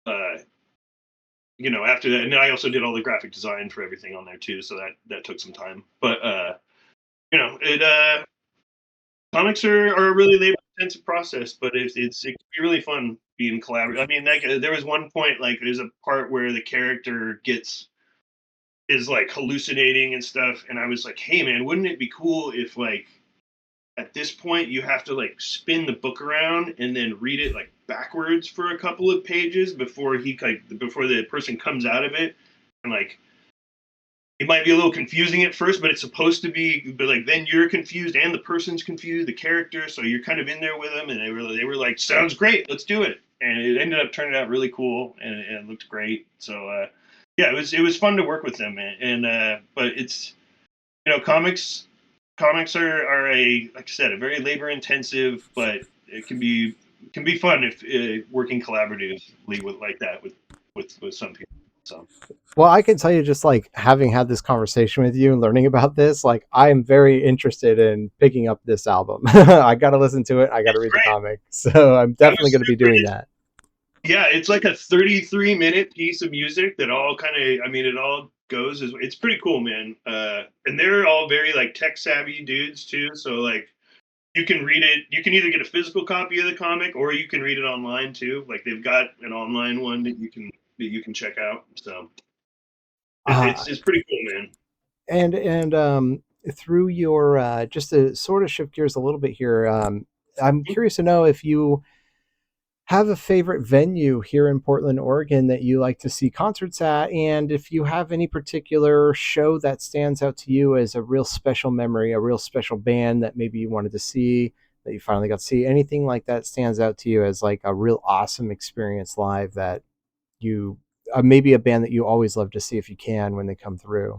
uh after that, and then I also did all the graphic design for everything on there too, so that took some time. But it comics are a really labor intensive process, but it can be really fun being collaborative. I mean, like there was one point, like there's a part where the character gets is like hallucinating and stuff, and I was like, hey man, wouldn't it be cool if like at this point you have to like spin the book around and then read it like backwards for a couple of pages before the person comes out of it, and like it might be a little confusing at first, but it's supposed to be. But like then you're confused and the person's confused, the character, so you're kind of in there with them. And they were like, "Sounds great, let's do it." And it ended up turning out really cool, and it looked great. So yeah, it was fun to work with them, and but it's comics are a, like I said, a very labor intensive, but it can be fun if working collaboratively with like that with some people. So Well, I can tell you, just like having had this conversation with you and learning about this, like I am very interested in picking up this album. I got to listen to it. I got to it's read the great. comic. So I'm I definitely was going to be super. doing that. Yeah, it's like a 33-minute piece of music that all kind of, I mean, it all goes as it's pretty cool, man. And they're all very like tech savvy dudes too. So like you can read it, you can either get a physical copy of the comic or you can read it online too. Like they've got an online one that you can check out. So it's Uh, it's, it's pretty cool, man. and through your just to sort of shift gears a little bit here, I'm curious to know if you have a favorite venue here in Portland, Oregon that you like to see concerts at, and if you have any particular show that stands out to you as a real special memory, a real special band that maybe you wanted to see that you finally got to see, anything like that stands out to you as like a real awesome experience live that you maybe a band that you always love to see if you can when they come through.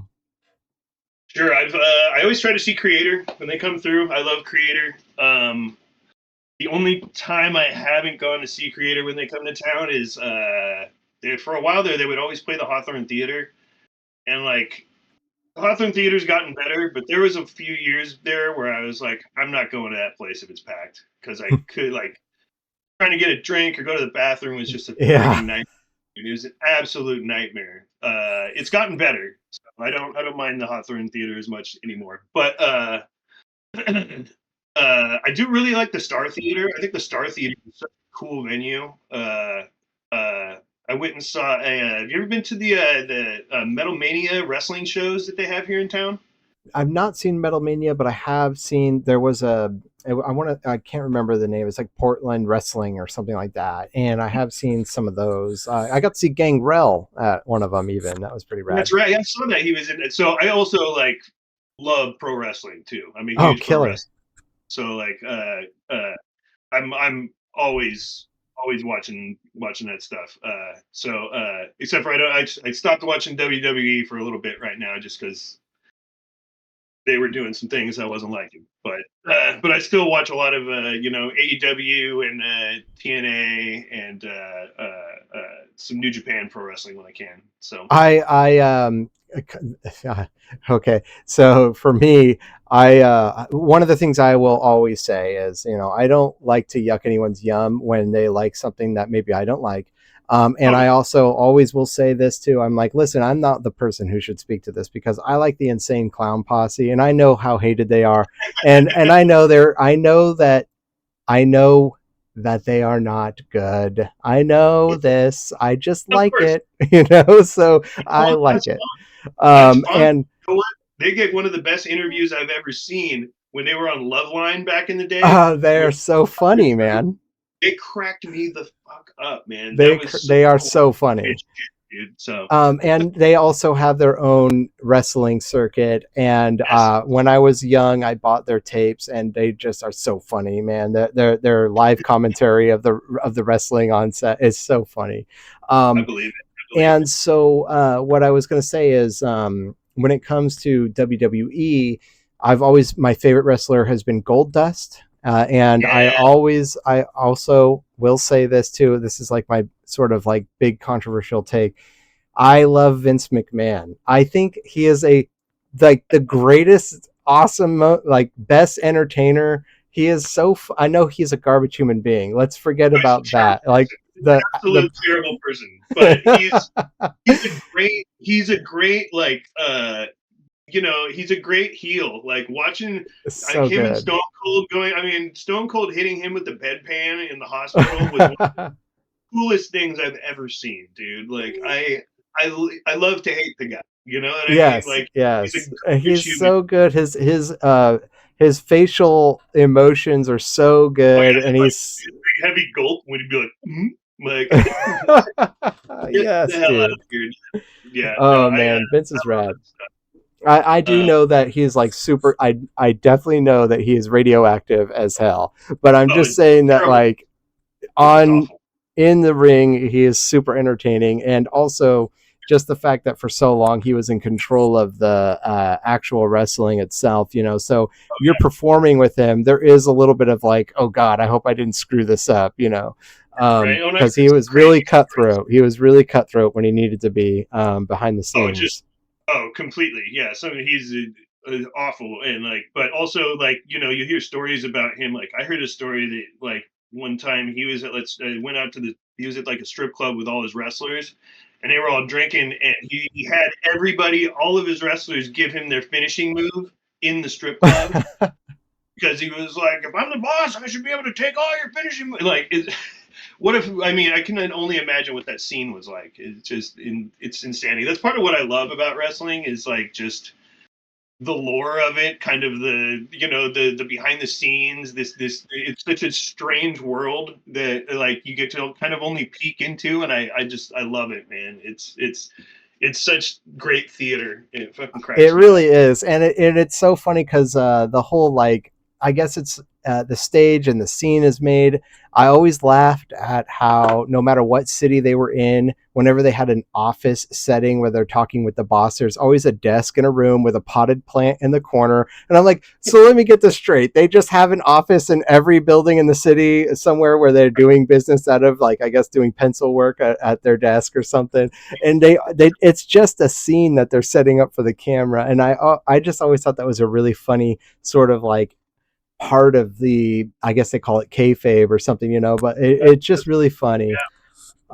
Sure, I always try to see Creator when they come through. I love Creator. The only time I haven't gone to see Creator when they come to town is for a while there they would always play the Hawthorne Theater, and like Hawthorne Theater's gotten better, but there was a few years there where I was like, I'm not going to that place if it's packed because I could like trying to get a drink or go to the bathroom was just a Yeah. frigging nightmare. It was an absolute nightmare. It's gotten better, so I don't mind the Hawthorne Theater as much anymore. But I do really like the Star Theater. I think the Star Theater is such a cool venue. Uh, I went and saw. Have you ever been to the Metal Mania wrestling shows that they have here in town? I've not seen Metal Mania, but I have seen there was I can't remember the name. It's like Portland Wrestling or something like that. And I have seen some of those. I got to see Gangrel at one of them even. That was pretty rad. That's right. I saw that he was in it. So I also like love pro wrestling too. I'm a Oh, huge pro killer. wrestler. So like I'm always watching that stuff. Except for I stopped watching WWE for a little bit right now just because they were doing some things I wasn't liking. But I still watch a lot of AEW and TNA and some New Japan Pro Wrestling when I can. So I okay. So for me, I one of the things I will always say is, I don't like to yuck anyone's yum when they like something that maybe I don't like. And I totally. also always will say this too. I'm like, listen, I'm not the person who should speak to this because I like the Insane Clown Posse, and I know how hated they are, and I know that they are not good. I know this. I just Of like course, it, so I well, like it. that's fun. And You know what? They get one of the best interviews I've ever seen when they were on Loveline back in the day. they're so funny, man. They cracked me the fuck up, man. That They was so they are so funny. dude. So And they also have their own wrestling circuit. And yes, when I was young, I bought their tapes, and they just are so funny, man. Their live commentary of the wrestling on set is so funny. I Um, believe it. I believe And it. so, what I was going to say is, when it comes to WWE, my favorite wrestler has been Goldust. And Yeah, I also will say this too. This is like my sort of like big controversial take. I love Vince McMahon. I think he is like the greatest, awesome, like best entertainer. He is I know he's a garbage human being. Let's forget he's a about terrible that. Like person. He's an the absolute terrible person. But he's a great like he's a great heel. Like watching so him and good. Stone Cold going. I mean, Stone Cold hitting him with the bedpan in the hospital was one of the coolest things I've ever seen, dude. Like I love to hate the guy. You know what I mean? Yes, Like he's a yes. garbage He's human. so good. His facial emotions are so Oh good, yeah, and like he's big heavy gulp when he'd be like, like get the yes, hell out of dude. here. Yeah, no, Oh I man, Vince is love rad. that stuff. I do know that he's like super. I definitely know that he is radioactive as hell. But I'm Oh, just it's saying that terrible. like It's on awful. in the ring, he is super entertaining, and also just the fact that for so long he was in control of the actual wrestling itself. So you're performing with him. There is a little bit of like, oh God, I hope I didn't screw this up. Right? Oh, and I've Because heard he some was really crazy stories. cutthroat. He was really cutthroat when he needed to be behind the Oh, just scenes. completely. Yeah. So he's awful, and like, but also like you hear stories about him. Like I heard a story that like one time he was at went out to the he was at like a strip club with all his wrestlers, and they were all drinking, and he had everybody, all of his wrestlers, give him their finishing move in the strip club because he was like, if I'm the boss, I should be able to take all your finishing. Like, what if? I mean, I can only imagine what that scene was like. It's insanity. That's part of what I love about wrestling is like just the lore of it, kind of the behind the scenes. This it's such a strange world that like you get to kind of only peek into, and I love it, man. It's such great theater. It fucking It cracks me really up. is, and it's so funny because the whole like I guess it's the stage and the scene is made. I always laughed at how no matter what city they were in, whenever they had an office setting where they're talking with the boss, there's always a desk in a room with a potted plant in the corner. And I'm like, so let me get this straight. They just have an office in every building in the city somewhere where they're doing business out of, like I guess doing pencil work at their desk or something, and they it's just a scene that they're setting up for the camera. And I just always thought that was a really funny sort of like part of the, I guess they call it kayfabe or something, but it's just really funny.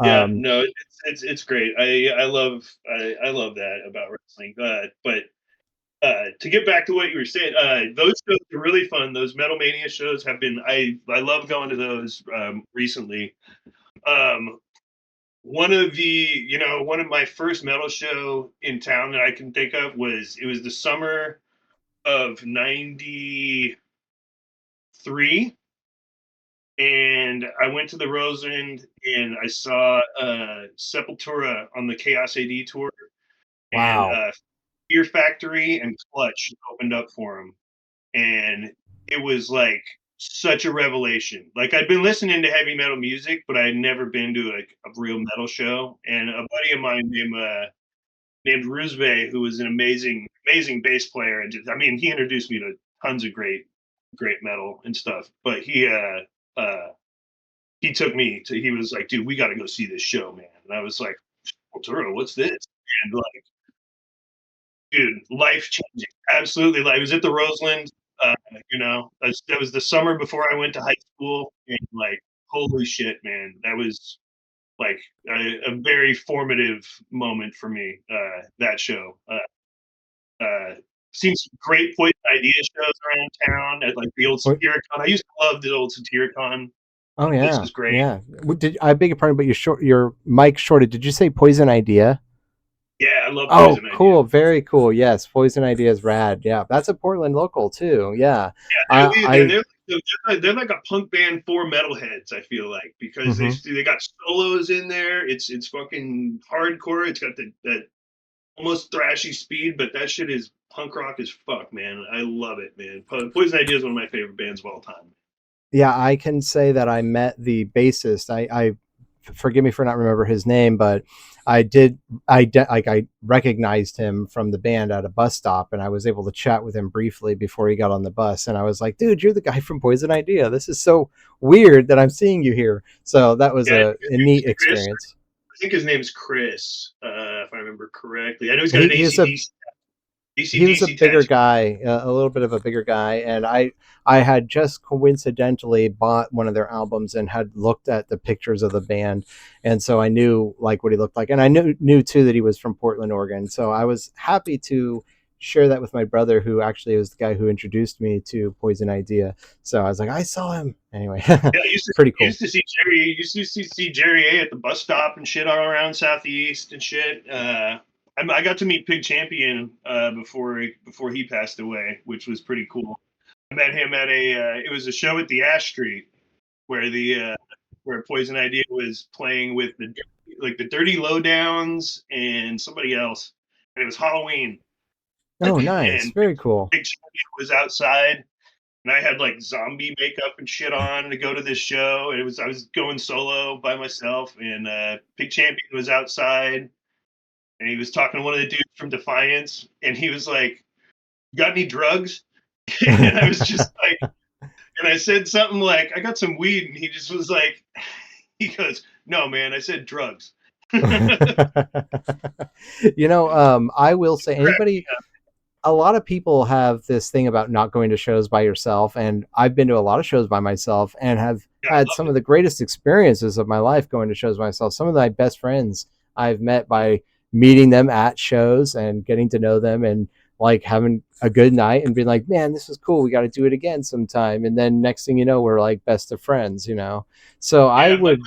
Yeah, um no, it's great. I love that about wrestling. But to get back to what you were saying, those shows are really fun. Those Metal Mania shows have been. I love going to those recently. Um, one of my first metal show in town that I can think of was it was the summer. of 93, and I went to the Roseland and I saw Sepultura on the Chaos AD tour, and Wow. Fear Factory and Clutch opened up for him, and it was like such a revelation. Like I'd been listening to heavy metal music, but I had never been to a real metal show. And a buddy of mine named Ruzbe, who was an amazing bass player, and just, I mean, he introduced me to tons of great metal and stuff. But he took me to. He was like, "Dude, we got to go see this show, man." And I was like, "Turo, what's this?" And like, dude, life changing, absolutely. Like, I was at the Roseland. That was the summer before I went to high school, and like, holy shit, man, that was like a very formative moment for me. That show. Seen some great Poison Idea shows around town at like the old What? Satyricon. I used to love the old Satyricon. Oh That place yeah, was great. yeah. Did I beg your pardon? But your mic shorted. Did you say Poison Idea? Yeah, I love Oh, Poison Idea. cool. Very cool. Yes, Poison Idea is rad. Yeah, that's a Portland local too. Yeah. Yeah, I they're like a punk band for metalheads. I feel like because mhm. they got solos in there. It's fucking hardcore. It's got that almost thrashy speed, but that shit is punk rock as fuck, man. I love it, man. Poison Idea is one of my favorite bands of all time. Yeah, I can say that I met the bassist. I forgive me for not remember his name, but I did. I recognized him from the band at a bus stop, and I was able to chat with him briefly before he got on the bus. And I was like, "Dude, you're the guy from Poison Idea. This is so weird that I'm seeing you here." So that was Yeah, a neat Chris. experience. I think his name's Chris, if I remember correctly. I know he's got He, an he was a he was a ACDC bigger tattoo. guy, a little bit of a bigger guy, and I had just coincidentally bought one of their albums and had looked at the pictures of the band, and so I knew like what he looked like, and I knew too that he was from Portland, Oregon. So I was happy to share that with my brother, who actually was the guy who introduced me to Poison Idea. So I was like, I saw him anyway. Yeah, Pretty I cool. used to see Jerry. Used to see Jerry A at the bus stop and shit all around Southeast and shit. I got to meet Pig Champion before he passed away, which was pretty cool. I met him at a it was a show at the Ash Street where where Poison Idea was playing with the Dirty Lowdowns and somebody else, and it was Halloween, Oh, nice, and very cool. Pig Champion was outside, and I had like zombie makeup and shit on to go to this show. And I was going solo by myself, and Pig Champion was outside, and he was talking to one of the dudes from Defiance, and he was like, "Got any drugs?" And I was just like, and I said something like, "I got some weed," and he just was like, he goes, "No, man, I said drugs." I will say Correct. anybody a lot of people have this thing about not going to shows by yourself, and I've been to a lot of shows by myself and have Yeah, I had loved some it. of the greatest experiences of my life going to shows by myself. Some of my best friends I've met by meeting them at shows and getting to know them and like having a good night and being like, man, this was cool, we got to do it again sometime, and then next thing you know we're like best of friends. So I Yeah, would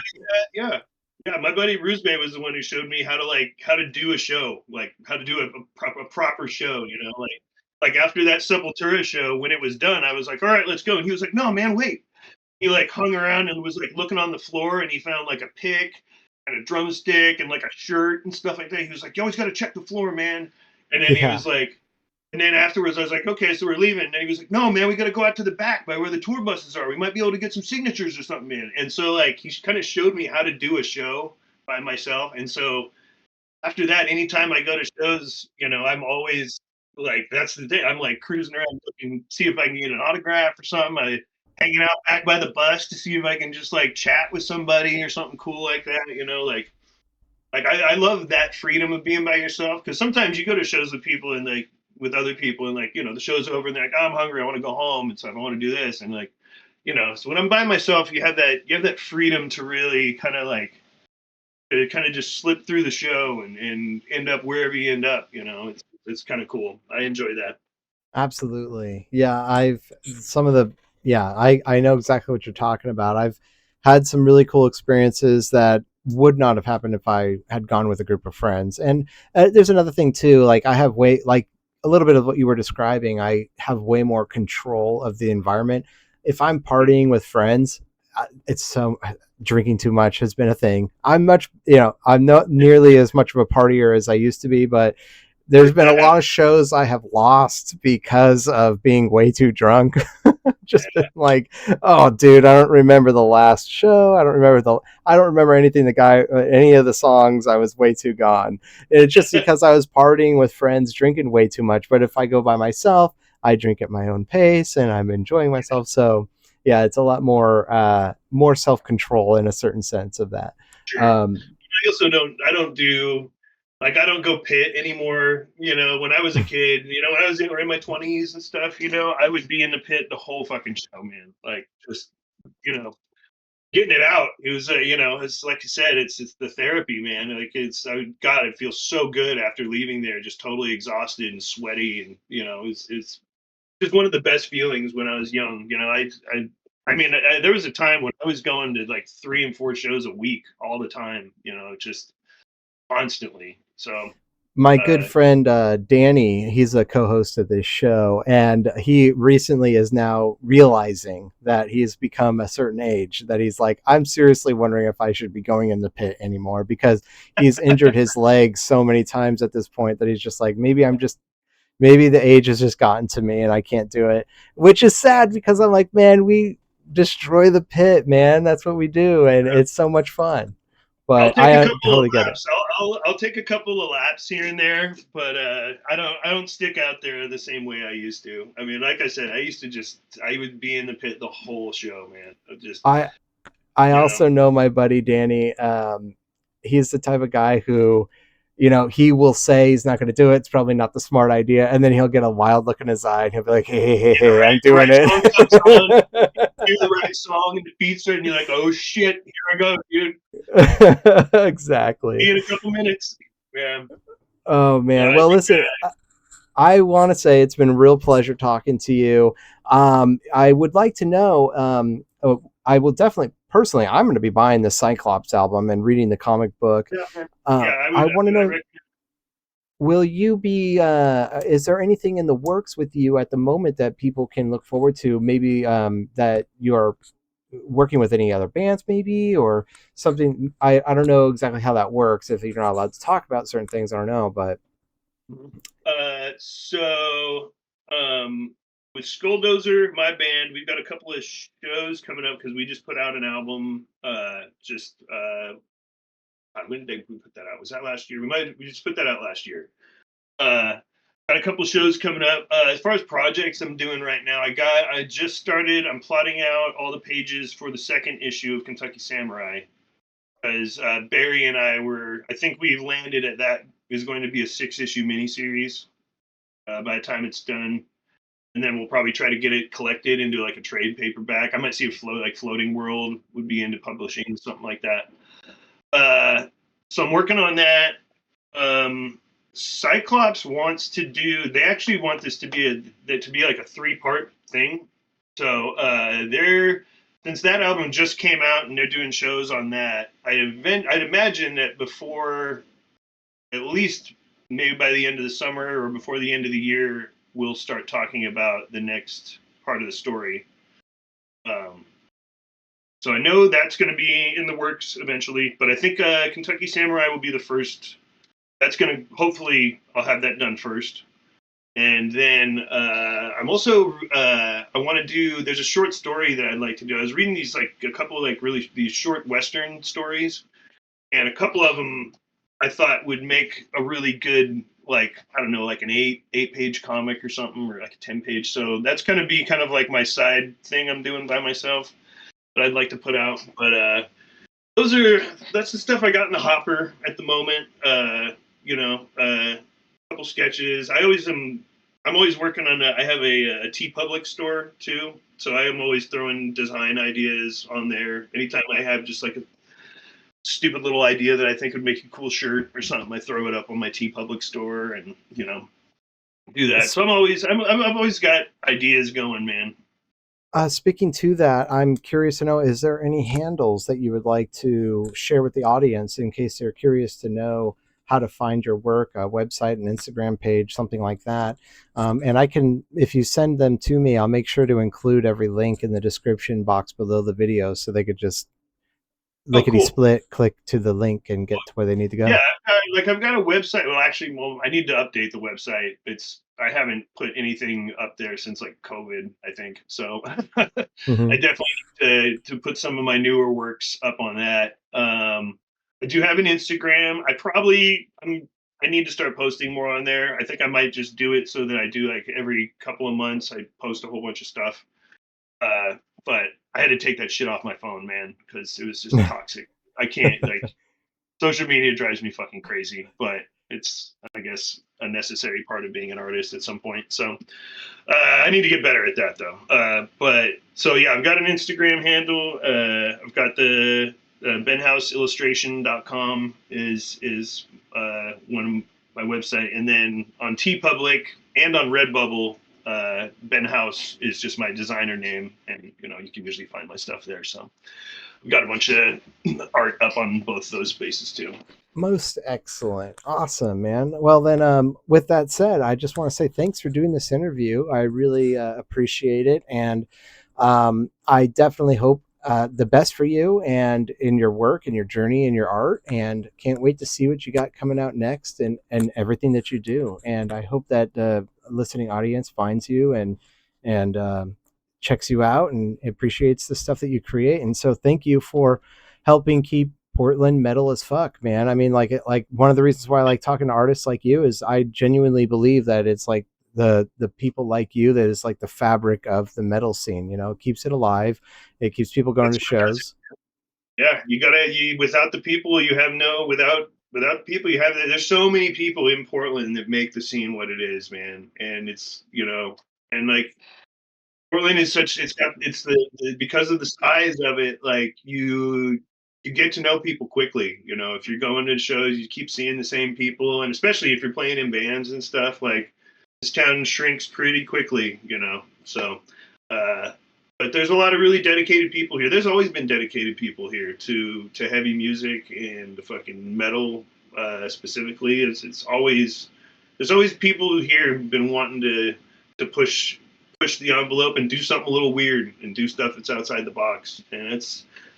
my buddy Rusbe was the one who showed me how to do a show, like how to do a proper show. Like after that Sepultura show, when it was done, I was like, "All right, let's go." And he was like, "No, man, wait." He like hung around and was like looking on the floor, and he found like a pick and a drumstick and like a shirt and stuff like that. He was like, "You always got to check the floor, man." And then he yeah. was like, and then afterwards, I was like, "Okay, so we're leaving." And he was like, "No, man, we got to go out to the back by where the tour buses are. We might be able to get some signatures or something, man." And so, like, he kind of showed me how to do a show by myself. And so, after that, anytime I go to shows, I'm always like, that's the thing. I'm like cruising around looking, see if I can get an autograph or something. I hanging out back by the bus to see if I can just like chat with somebody or something cool like that. Like I love that freedom of being by yourself, because sometimes you go to shows with people and like with other people, and like the show's over and they're like, oh, I'm hungry, I want to go home, and so I want to do this, and like so when I'm by myself, you have that freedom to really kind of like kind of just slip through the show and end up wherever you end up. It's kind of cool. I enjoy that. Absolutely. Yeah, I've some of the yeah, I know exactly what you're talking about. I've had some really cool experiences that would not have happened if I had gone with a group of friends. And there's another thing too, like I have way like a little bit of what you were describing. I have way more control of the environment. If I'm partying with friends, it's so drinking too much has been a thing. I'm much, I'm not nearly as much of a partier as I used to be, but there's been a That lot of shows I have lost because of being way too drunk. Just been like, oh, dude, I don't remember the last show. I don't remember anything. Any of the songs. I was way too gone. It's just because I was partying with friends, drinking way too much. But if I go by myself, I drink at my own pace and I'm enjoying myself. So yeah, it's a lot more self control in a certain sense of that. sure. Um, I also don't do like I don't go pit anymore. When I was a kid, when I was in my 20s and stuff, I would be in the pit the whole fucking show, man. Like just you know getting it out. It was it's like you said, it's the therapy, man. Like God, it feels so good after leaving there, just totally exhausted and sweaty, and it's just one of the best feelings when I was young. There was a time when I was going to like 3 and 4 shows a week all the time. Just constantly. So, my good uh, friend Danny, he's a co-host of this show, and he recently is now realizing that he's become a certain age that he's like, I'm seriously wondering if I should be going in the pit anymore because he's injured his legs so many times at this point that he's just like, maybe the age has just gotten to me and I can't do it, which is sad because I'm like, man, we destroy the pit, man. That's what we do, and it's so much fun. I'll But take a I couple of totally get it. laps. I'll take a couple of laps here and there, but I don't stick out there the same way I used to. I mean, like I said, I would be in the pit the whole show, man. I I You know, also know my buddy Danny. He's the type of guy who, he will say he's not going to do it. It's probably not the smart idea, and then he'll get a wild look in his eye, and he'll be like, "Hey, hey, hey, the hey, I'm right doing song comes on, it." hear the right song, and the beats it, and you're like, oh shit, here I go, dude. Exactly. See you in a couple minutes. Yeah. Oh No, man. I Well, think listen, I want to say it's been a real pleasure talking to you. I would like to know. I will definitely, personally, I'm going to be buying the Cyclops album and reading the comic book. yeah, yeah, I I want to would know, recommend. will you be? Is there anything in the works with you at the moment that people can look forward to? Maybe that you're working with any other bands, maybe, or something. I don't know exactly how that works. If you're not allowed to talk about certain things, I don't know, but. So with Skulldozer, my band, we've got a couple of shows coming up because we just put out an album. When did we put that out? Was that last year? We just put that out last year. Uh, got a couple shows coming up. As far as projects I'm doing right now, I just started. I'm plotting out all the pages for the second issue of Kentucky Samurai because Barry and I think we landed at that is going to be a 6-issue miniseries by the time it's done, and then we'll probably try to get it collected into like a trade paperback. I might see if Floating World would be into publishing something like that. So I'm working on that. Cyclops wants to do. They actually want this to be like a 3-part thing. So they're since that album just came out and they're doing shows on that. I'd imagine that before at least maybe by the end of the summer or before the end of the year, we'll start talking about the next part of the story. Um, so I know that's going to be in the works eventually, but I think Kentucky Samurai will be the first. That's going to hopefully I'll have that done first, and then I'm also I want to do. There's a short story that I'd like to do. I was reading these like a couple of like really these short Western stories, and a couple of them I thought would make a really good like I don't know like an eight page comic or something or like a 10 page. So that's going to be kind of like my side thing I'm doing by myself that I'd like to put out. But those are that's the stuff I got in the hopper at the moment. A couple sketches. I'm always working on. I have a T Public store too, so I am always throwing design ideas on there. Anytime I have just like a stupid little idea that I think would make a cool shirt or something, I throw it up on my T Public store and do that. So I've always got ideas going, man. Speaking to that, I'm curious to know, is there any handles that you would like to share with the audience in case they're curious to know how to find your work, a website, an Instagram page, something like that. And I can, if you send them to me, I'll make sure to include every link in the description box below the video so they could just Oh, lickety cool. split, click to the link and get to where they need to Yeah, go. I've got a website. Well, actually, I need to update the website. I haven't put anything up there since like COVID, I think. So I Hmm. definitely need to put some of my newer works up on that. I do have an Instagram. I need to start posting more on there. I think I might just do it so that I do like every couple of months. I post a whole bunch of stuff. Uh, but I had to take that shit off my phone, man, because it was just toxic. I can't like social media drives me fucking crazy, but it's, I guess, a necessary part of being an artist at some point. So I need to get better at that though. But so yeah, I've got an Instagram handle. I've got the benhouseillustration.com is one of my website, and then on TeePublic and on Redbubble, Ben House is just my designer name, and you can usually find my stuff there. So I've got a bunch of art up on both those spaces too. Most excellent. Awesome, man. Well, then, with that said, I just want to say thanks for doing this interview. I really appreciate it. And I definitely hope the best for you and in your work and your journey and your art. And can't wait to see what you got coming out next and everything that you do. And I hope that the listening audience finds you and checks you out and appreciates the stuff that you create. And so thank you for helping keep Portland metal as fuck, man. I mean, like one of the reasons why I like talking to artists like you is I genuinely believe that it's like the people like you that is like the fabric of the metal scene. It keeps it alive. It keeps people going That's to what does shows. it. Yeah, without the people, you have no without people, you have there's so many people in Portland that make the scene what it is, man. And it's and like Portland is such it's because of the size of it, like you get to know people quickly. If you're going to shows, you keep seeing the same people, and especially if you're playing in bands and stuff, like this town shrinks pretty quickly. So, uh, but there's a lot of really dedicated people here. There's always been dedicated people here to heavy music and the fucking metal, specifically. It's always there's always people here who've been wanting to push the envelope and do something a little weird and do stuff that's outside the box. And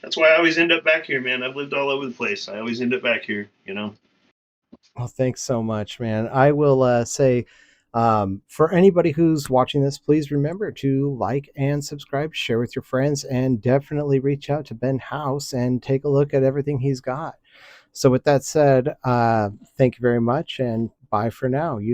that's why I always end up back here, man. I've lived all over the place. I always end up back here. Well, thanks so much, man. I will say, for anybody who's watching this, please remember to like and subscribe, share with your friends, and definitely reach out to Ben House and take a look at everything he's got. So, with that said, thank you very much, and bye for now. You